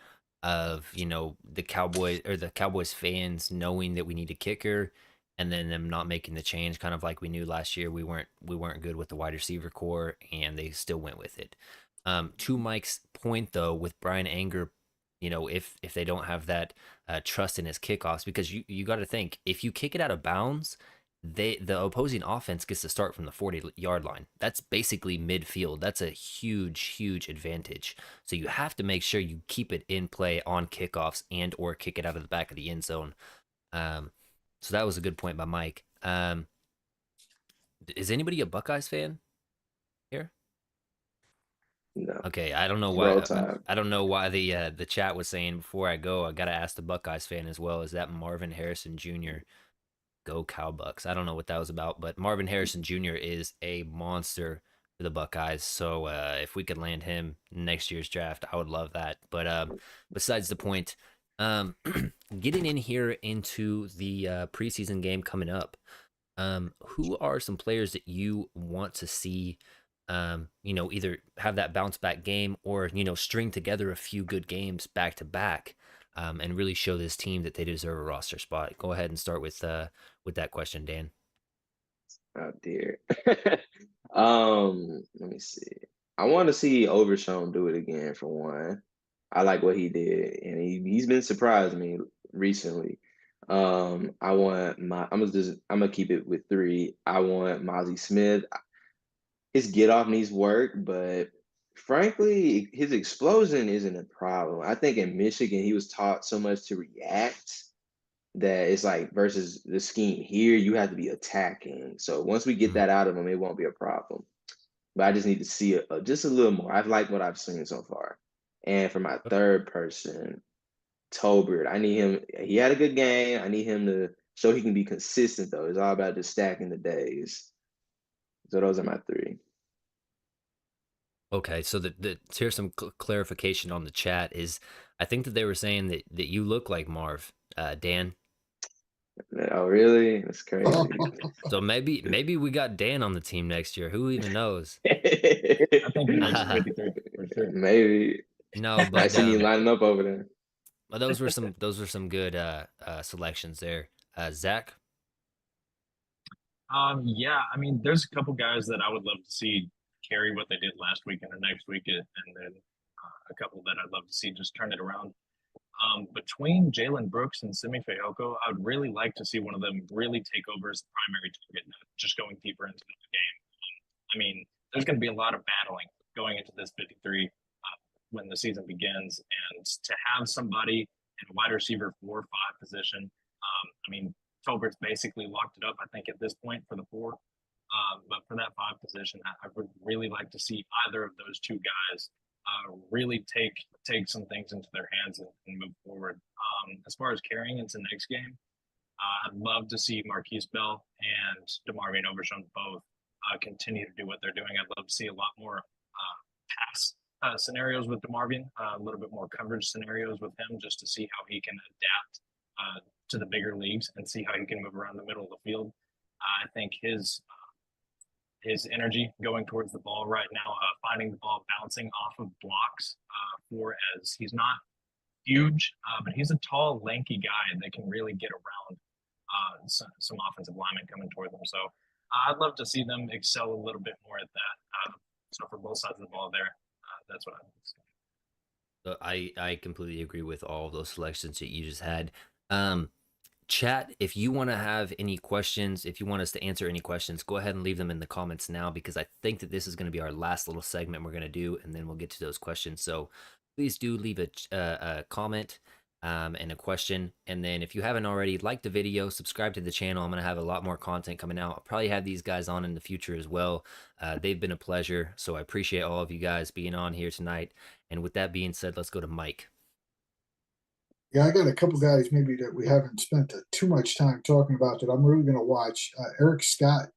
of, the Cowboys fans knowing that we need a kicker and then them not making the change, kind of like we knew last year we weren't good with the wide receiver core and they still went with it. To Mike's point though, with Brian Anger, if they don't have that trust in his kickoffs, because you got to think, if you kick it out of bounds, the opposing offense gets to start from the 40-yard line. That's basically midfield. That's a huge advantage. So you have to make sure you keep it in play on kickoffs and or kick it out of the back of the end zone. So that was a good point by Mike. Is anybody a Buckeyes fan here? No. Okay, I don't know why. I don't know why the chat was saying before I go, I gotta ask the Buckeyes fan as well. Is that Marvin Harrison Jr.? Go Cowbucks. I don't know what that was about, but Marvin Harrison Jr. is a monster for the Buckeyes. So if we could land him next year's draft, I would love that. But besides the point, um, getting in here into the preseason game coming up, who are some players that you want to see, either have that bounce back game or, string together a few good games back to back, and really show this team that they deserve a roster spot? Go ahead and start with that question, Dan. Oh dear. Let me see. I want to see Overshown do it again for one. I like what he did, and he's been surprising me recently. I'm gonna keep it with three. I want Mozzie Smith. His get off needs work, but frankly, his explosion isn't a problem. I think in Michigan he was taught so much to react that it's like versus the scheme here, you have to be attacking. So once we get Mhm. that out of him, it won't be a problem. But I just need to see just a little more. I've liked what I've seen so far. And for my third person, Tolbert, I need him. He had a good game. I need him to show he can be consistent, though. It's all about just stacking the days. So those are my three. Okay, so here's some clarification on the chat. Is I think that they were saying that you look like Marv, Dan. Oh, really? That's crazy. So maybe we got Dan on the team next year. Who even knows? I think he makes the 53 for sure. Maybe. No, I but see you lining up over there. those were some good selections there. Zach. Yeah, I mean, there's a couple guys that I would love to see carry what they did last week and the next week, and then a couple that I'd love to see just turn it around. Between Jalen Brooks and Simi Fehoko, I would really like to see one of them really take over as the primary target, just going deeper into the game. I mean, there's going to be a lot of battling going into this 53 when the season begins, and to have somebody in a wide receiver 4 or 5 position, I mean, Tolbert's basically locked it up, I think, at this point for the 4. But for that 5 position, I would really like to see either of those two guys really take some things into their hands and move forward. As far as carrying into next game, I'd love to see Marquise Bell and DeMarvion Overshown both continue to do what they're doing. I'd love to see a lot more pass scenarios with DeMarvion, a little bit more coverage scenarios with him, just to see how he can adapt to the bigger leagues and see how he can move around the middle of the field. I think his energy going towards the ball right now, finding the ball bouncing off of blocks, for as he's not huge, but he's a tall, lanky guy that can really get around some offensive linemen coming toward them. So I'd love to see them excel a little bit more at that. So for both sides of the ball there, that's what I would say. I completely agree with all of those selections that you just had. Chat, if you want to have any questions, if you want us to answer any questions, go ahead and leave them in the comments now, because I think that this is going to be our last little segment we're going to do, and then we'll get to those questions. So please do leave a comment and a question. And then if you haven't already, like the video, subscribe to the channel. I'm going to have a lot more content coming out. I'll probably have these guys on in the future as well. They've been a pleasure. So I appreciate all of you guys being on here tonight. And with that being said, let's go to Mike. Yeah, I got a couple guys maybe that we haven't spent too much time talking about that I'm really going to watch. Eric Scott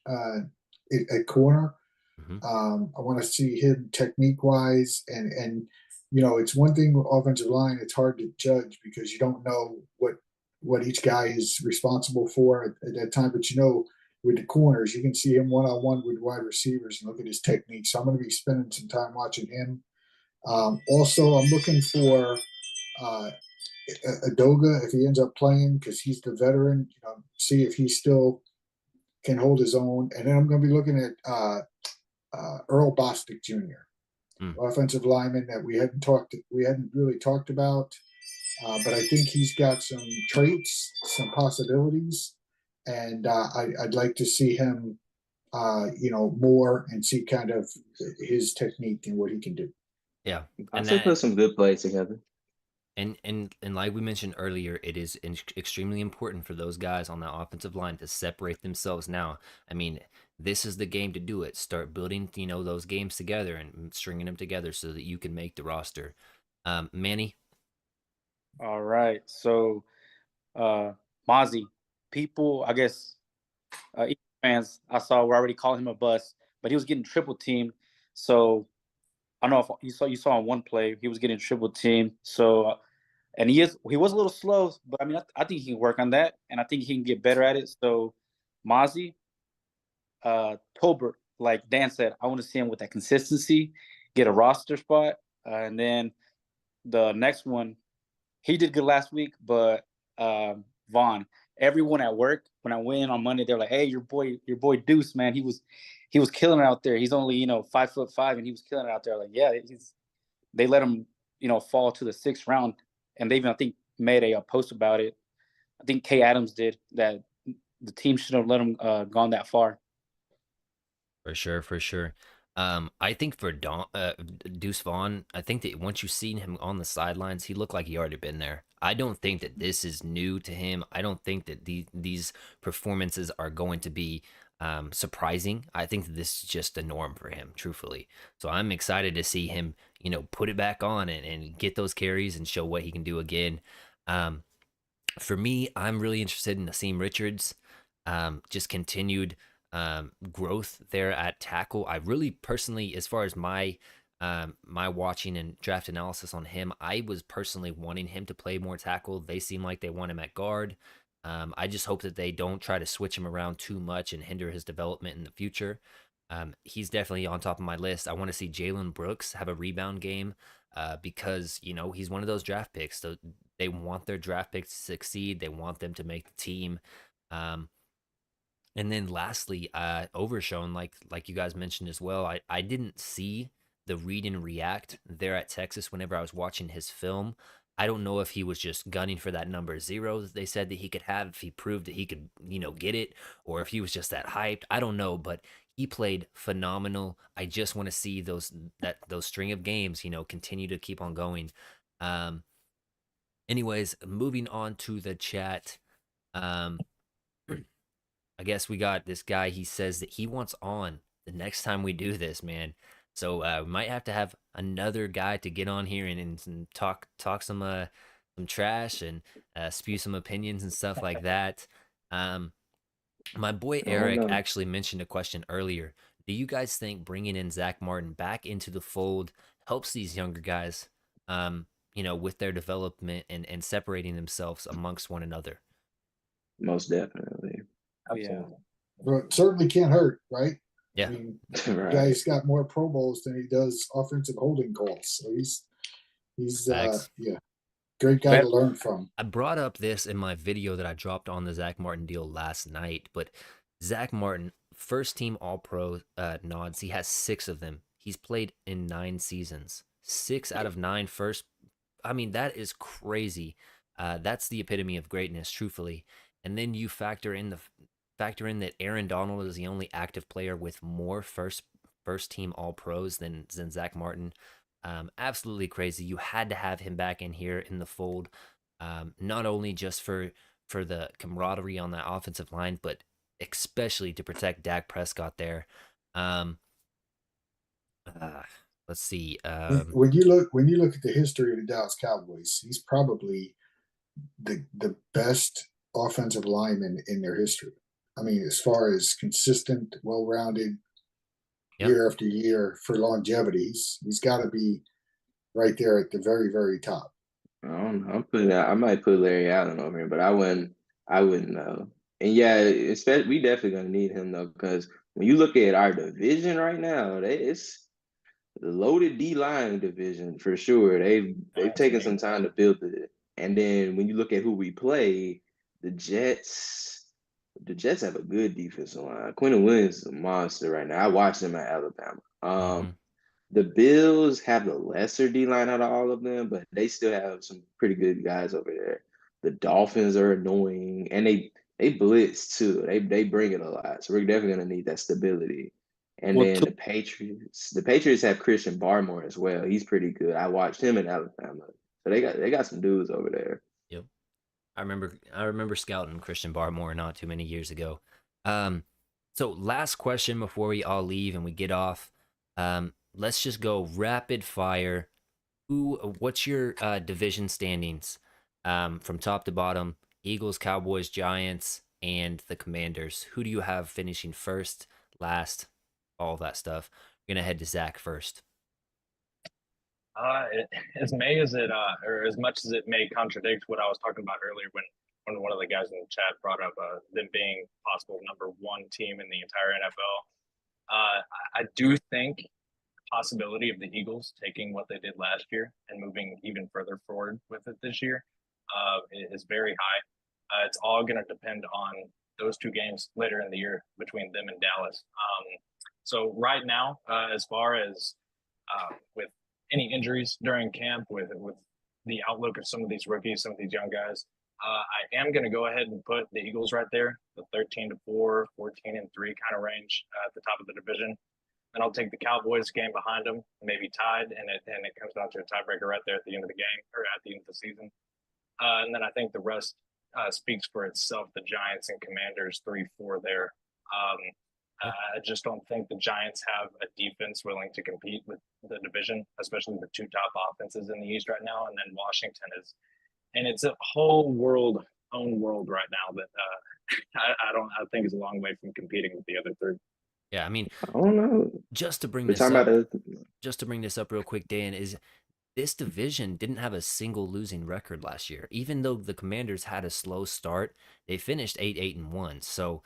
at corner. I want to see him technique wise, and it's one thing with offensive line. It's hard to judge because you don't know what each guy is responsible for at that time. But with the corners, you can see him one-on-one with wide receivers and look at his technique. So I'm going to be spending some time watching him. Also, I'm looking for Adoga if he ends up playing, because he's the veteran. See if he still can hold his own. And then I'm going to be looking at Earl Bostic Jr., offensive lineman that we hadn't really talked about, but I think he's got some traits, some possibilities, and I'd like to see him, more and see kind of his technique and what he can do. Yeah, I still put some good plays together. And like we mentioned earlier, it is extremely important for those guys on the offensive line to separate themselves now. I mean, this is the game to do it. Start building, those games together and stringing them together so that you can make the roster. Manny? All right. So, Mozzie, people, I guess, Eagles fans I saw were already calling him a bust, but he was getting triple teamed. So I don't know if you saw on one play he was getting triple teamed. So and he was a little slow, but I mean I think he can work on that, and I think he can get better at it. So Mozzie, Tolbert, like Dan said, I want to see him with that consistency, get a roster spot, and then the next one, he did good last week, but Vaughn, everyone at work when I went in on Monday, they're like, "Hey, your boy Deuce, man, he was killing it out there. He's only 5'5", and he was killing it out there." Like, yeah, they let him fall to the 6th round, and they even I think made a post about it. I think Kay Adams did that. The team should have let him gone that far. For sure, for sure. I think for Deuce Vaughn, I think that once you've seen him on the sidelines, he looked like he already been there. I don't think that this is new to him. I don't think that these performances are going to be surprising. I think that this is just the norm for him, truthfully. So I'm excited to see him, put it back on and get those carries and show what he can do again. Um, for me, I'm really interested in Nassim Richards. Just continued growth there at tackle. I really personally, as far as my watching and draft analysis on him, I was personally wanting him to play more tackle. They seem like they want him at guard. I just hope that they don't try to switch him around too much and hinder his development in the future. He's definitely on top of my list. I want to see Jalen Brooks have a rebound game because he's one of those draft picks. So they want their draft picks to succeed. They want them to make the team. Um, and then lastly, Overshown, like you guys mentioned as well, I didn't see the read and react there at Texas whenever I was watching his film. I don't know if he was just gunning for that number 0 that they said that he could have if he proved that he could, get it, or if he was just that hyped. I don't know, but he played phenomenal. I just want to see those string of games, continue to keep on going. Um, anyways, moving on to the chat. Um, I guess we got this guy. He says that he wants on the next time we do this, man. So we might have to have another guy to get on here and talk some trash and spew some opinions and stuff like that. My boy I don't Eric know. actually mentioned a question earlier. Do you guys think bringing in Zach Martin back into the fold helps these younger guys, with their development and separating themselves amongst one another? Most definitely. Oh yeah. But it certainly can't hurt, right? Yeah. I mean, Right. guy's got more Pro Bowls than he does offensive holding calls. So he's Facts. yeah, great guy to learn from. I brought up this in my video that I dropped on the Zach Martin deal last night, but Zach Martin, first team All Pro nods, he has 6 of them. He's played in 9 seasons. 6 out of 9 first. I mean, that is crazy. That's the epitome of greatness, truthfully. And then you factor in that Aaron Donald is the only active player with more first team All Pros than Zach Martin. Absolutely crazy. You had to have him back in here in the fold, not only just for the camaraderie on that offensive line, but especially to protect Dak Prescott there. Let's see. When you look at the history of the Dallas Cowboys, he's probably the best offensive lineman in their history. I mean, as far as consistent, well-rounded, Yep. year after year for longevity, he's got to be right there at the very, very top. I don't know. I might put Larry Allen over here, but I wouldn't know. And yeah, especially we definitely gonna need him though, because when you look at our division right now, it's the loaded D line division for sure. They've taken some time to build it. And then when you look at who we play, the Jets have a good defensive line. Quentin Williams is a monster right now. I watched him at Alabama. The Bills have the lesser D line out of all of them, but they still have some pretty good guys over there. The Dolphins are annoying, and they blitz too. They bring it a lot, so we're definitely gonna need that stability. And Well, then the Patriots have Christian Barmore as well. He's pretty good. I watched him in Alabama, so they got some dudes over there. Yep. I remember scouting Christian Barmore not too many years ago. So last question before we all leave and we get off. Let's just go rapid fire. What's your division standings? From top to bottom: Eagles, Cowboys, Giants, and the Commanders. Who do you have finishing first, last, all of that stuff? We're gonna head to Zach first. As may as it or as much as it may contradict what I was talking about earlier when one of the guys in the chat brought up them being possible number one team in the entire NFL. I do think possibility of the Eagles taking what they did last year and moving even further forward with it this year is very high. It's all going to depend on those two games later in the year between them and Dallas. So right now, as far as with any injuries during camp, with the outlook of some of these rookies, some of these young guys, I am going to go ahead and put the Eagles right there, the 13-4, 14-3 kind of range at the top of the division. And I'll take the Cowboys game behind them, maybe tied, and it comes down to a tiebreaker right there at the end of the game or at the end of the season. And then I think the rest speaks for itself. The Giants and Commanders 3-4 there. I just don't think the Giants have a defense willing to compete with the division, especially the two top offenses in the East right now. And then Washington is, and it's a whole own world right now that I think is a long way from competing with the other three. Yeah, I mean, I don't know. just to bring We're this talking up, about just to bring this up real quick, Dan, is this division didn't have a single losing record last year. Even though the Commanders had a slow start, they finished 8-1. So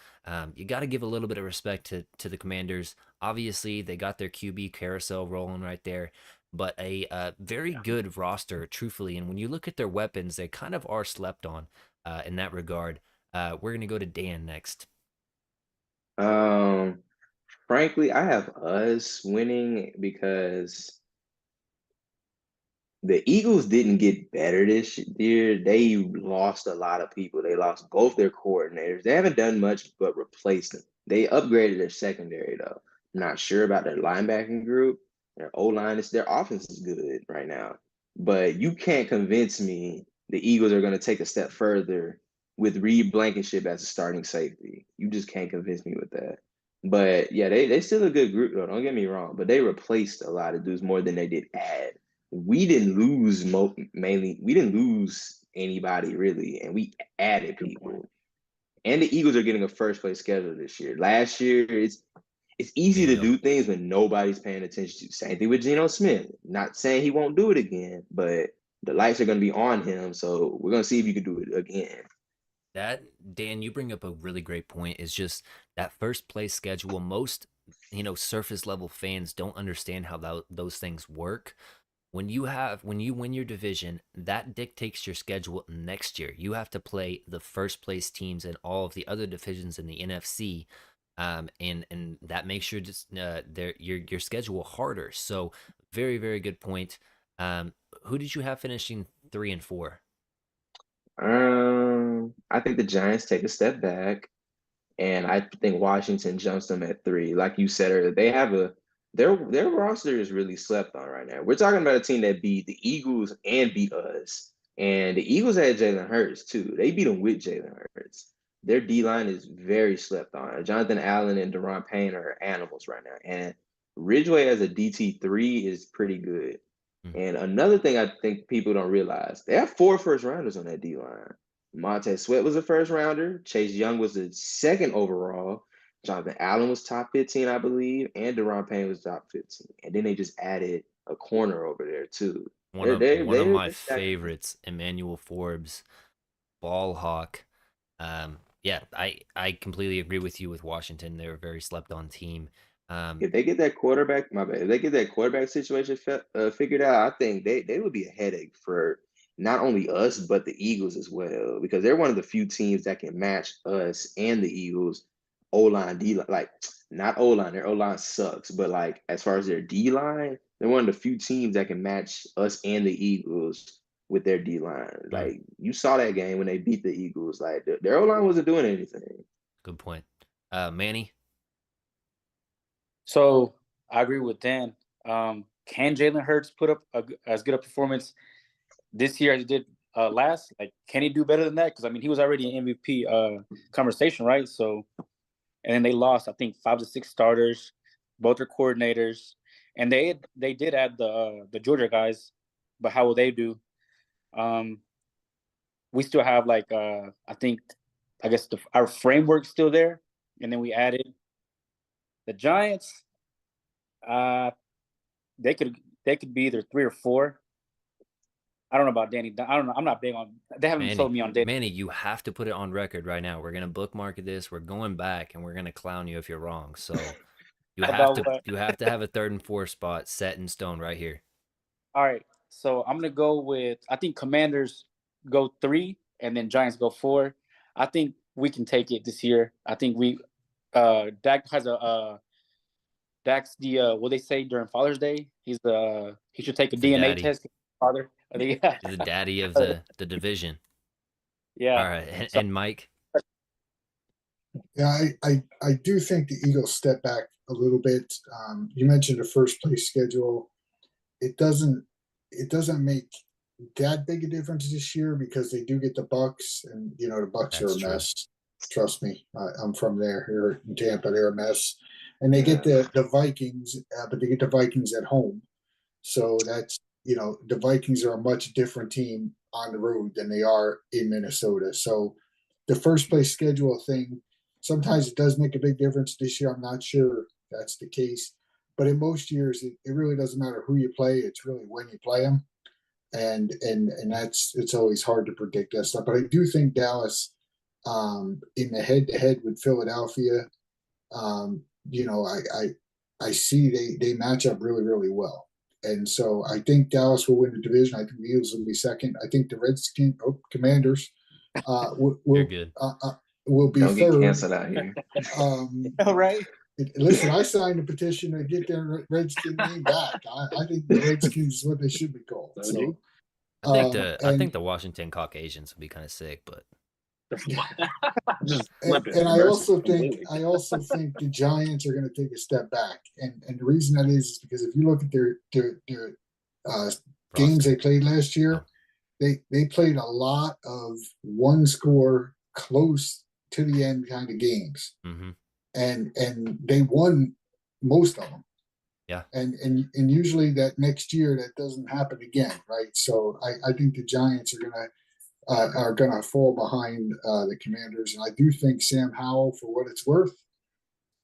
you got to give a little bit of respect to the Commanders. Obviously, they got their QB carousel rolling right there, but a very good roster, truthfully. And when you look at their weapons, they kind of are slept on in that regard. We're gonna go to Dan next. Frankly, I have us winning because the Eagles didn't get better this year. They lost a lot of people. They lost both their coordinators. They haven't done much but replace them. They upgraded their secondary though. I'm not sure about their linebacking group. Their O-line is their offense is good right now. But you can't convince me the Eagles are going to take a step further with Reed Blankenship as a starting safety. You just can't convince me with that. But yeah, they still a good group though. Don't get me wrong. But they replaced a lot of dudes more than they did add. We didn't lose mainly. We didn't lose anybody really, and we added people. And the Eagles are getting a first place schedule this year. Last year, it's easy to Bingo. do things when nobody's paying attention to. Same thing with Geno Smith. Not saying he won't do it again, but the lights are going to be on him. So we're going to see if you can do it again. That, Dan, you bring up a really great point. Is just that first place schedule. Most surface level fans don't understand how those things work. When you win your division, that dictates your schedule next year. You have to play the first place teams in all of the other divisions in the NFC, and that makes your schedule harder. So very, very good point. Who did you have finishing 3-4? I think the Giants take a step back. And I think Washington jumps them at 3. Like you said earlier, they have their roster is really slept on right now. We're talking about a team that beat the Eagles and beat us. And the Eagles had Jalen Hurts too. They beat them with Jalen Hurts. Their D line is very slept on. Jonathan Allen and Deron Payne are animals right now. And Ridgeway as a DT3 is pretty good. And another thing I think people don't realize, they have 4 first rounders on that D line. Montez Sweat was a first rounder. Chase Young was the second overall. Jonathan Allen was top 15, I believe, and Deron Payne was top 15. And then they just added a corner over there too. One of my They're favorites, Emmanuel Forbes, ball hawk. Yeah, I completely agree with you with Washington. They're a very slept on team. If they get that quarterback, my bad. If they get that quarterback situation figured out, I think they would be a headache for not only us but the Eagles as well, because they're one of the few teams that can match us and the Eagles O line D line. Like not O line, their O line sucks, but like as far as their D line, they're one of the few teams that can match us and the Eagles with their D line. Like you saw that game when they beat the Eagles. Like their O line wasn't doing anything. Good point. Manny? So I agree with Dan. Can Jalen Hurts put up as good a performance this year as he did last? Like, can he do better than that? Because I mean, he was already an MVP conversation, right? So, and then they lost, I think, 5 to 6 starters, both their coordinators, and they did add the Georgia guys, but how will they do? We still have like I think I guess our framework's still there, and then we added the Giants. They could be either 3 or 4. I don't know about Danny. I don't know. I'm not big on. They haven't sold me on Danny. Manny, you have to put it on record right now. We're gonna bookmark this. We're going back, and we're gonna clown you if you're wrong. So you have to What? you have to have a 3rd and 4th spot set in stone right here. All right. So I'm gonna go with. I think Commanders go 3, and then Giants go 4. I think we can take it this year. I think we. Dak has a. Dak's the what they say during Father's Day. He should take a DNA test. Father. He's the daddy of the division. Yeah. All right, and Mike. Yeah, I do think the Eagles step back a little bit. You mentioned the first place schedule. It doesn't make that big a difference this year because they do get the Bucks, and the Bucks are a mess. Trust me, I'm from there here in Tampa. They're a mess, and they get the Vikings, but they get the Vikings at home. So that's the Vikings are a much different team on the road than they are in Minnesota. So the first place schedule thing, sometimes it does make a big difference. This year, I'm not sure that's the case. But in most years, it really doesn't matter who you play. It's really when you play them. And it's always hard to predict that stuff. But I do think Dallas, in the head-to-head with Philadelphia, I see they match up really, really well. And so I think Dallas will win the division. I think the Eagles will be second. I think the Commanders will be Don't third. Get canceled out here. All right. Listen, I signed a petition to get their Redskin name back. I think the Redskins is what they should be called. So, I think the Washington Caucasians would be kind of sick, but and I also think the Giants are going to take a step back, and the reason that is because if you look at their games they played last year, they played a lot of one score close to the end kind of games. Mm-hmm. And they won most of them. Yeah. And usually that next year that doesn't happen again, right? So I think the Giants are gonna fall behind the Commanders, and I do think Sam Howell, for what it's worth,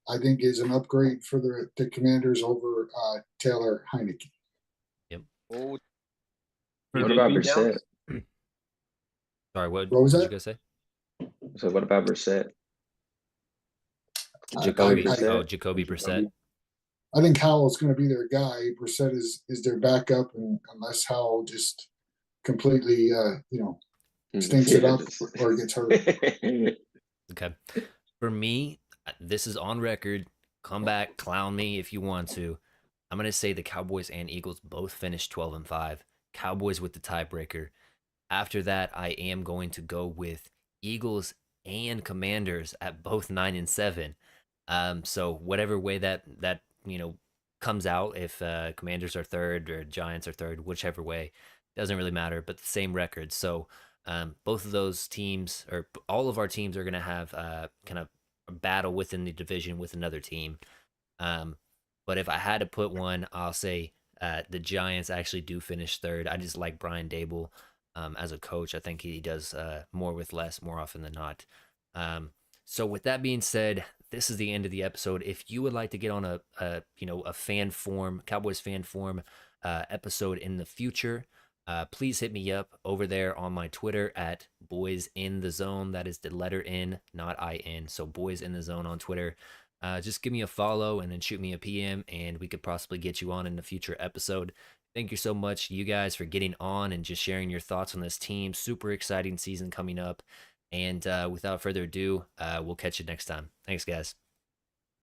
I think is an upgrade for the Commanders over Taylor Heineke. Yep. What about Brissett? Sorry, what was did that? you guys say? So what about Brissett? Jacoby Brissett. I think Howell's going to be their guy. Brissett is their backup, and unless Howell just completely, stinks it up or gets hurt. Okay. For me, this is on record. Come back, clown me if you want to. I'm going to say the Cowboys and Eagles both finished 12-5. Cowboys with the tiebreaker. After that, I am going to go with Eagles and Commanders at both 9-7. So whatever way that comes out, if Commanders are third or Giants are third, whichever way, doesn't really matter. But the same record. So both of those teams, or all of our teams, are going to have kind of a battle within the division with another team. But if I had to put one, I'll say the Giants actually do finish third. I just like Brian Dable as a coach. I think he does more with less more often than not. So with that being said, this is the end of the episode. If you would like to get on a fan forum, Cowboys fan forum episode in the future, please hit me up over there on my Twitter at Boys in the Zone. That is the letter N, not IN. So Boys in the Zone on Twitter. Just give me a follow and then shoot me a PM, and we could possibly get you on in a future episode. Thank you so much, you guys, for getting on and just sharing your thoughts on this team. Super exciting season coming up. And without further ado, we'll catch you next time. Thanks, guys.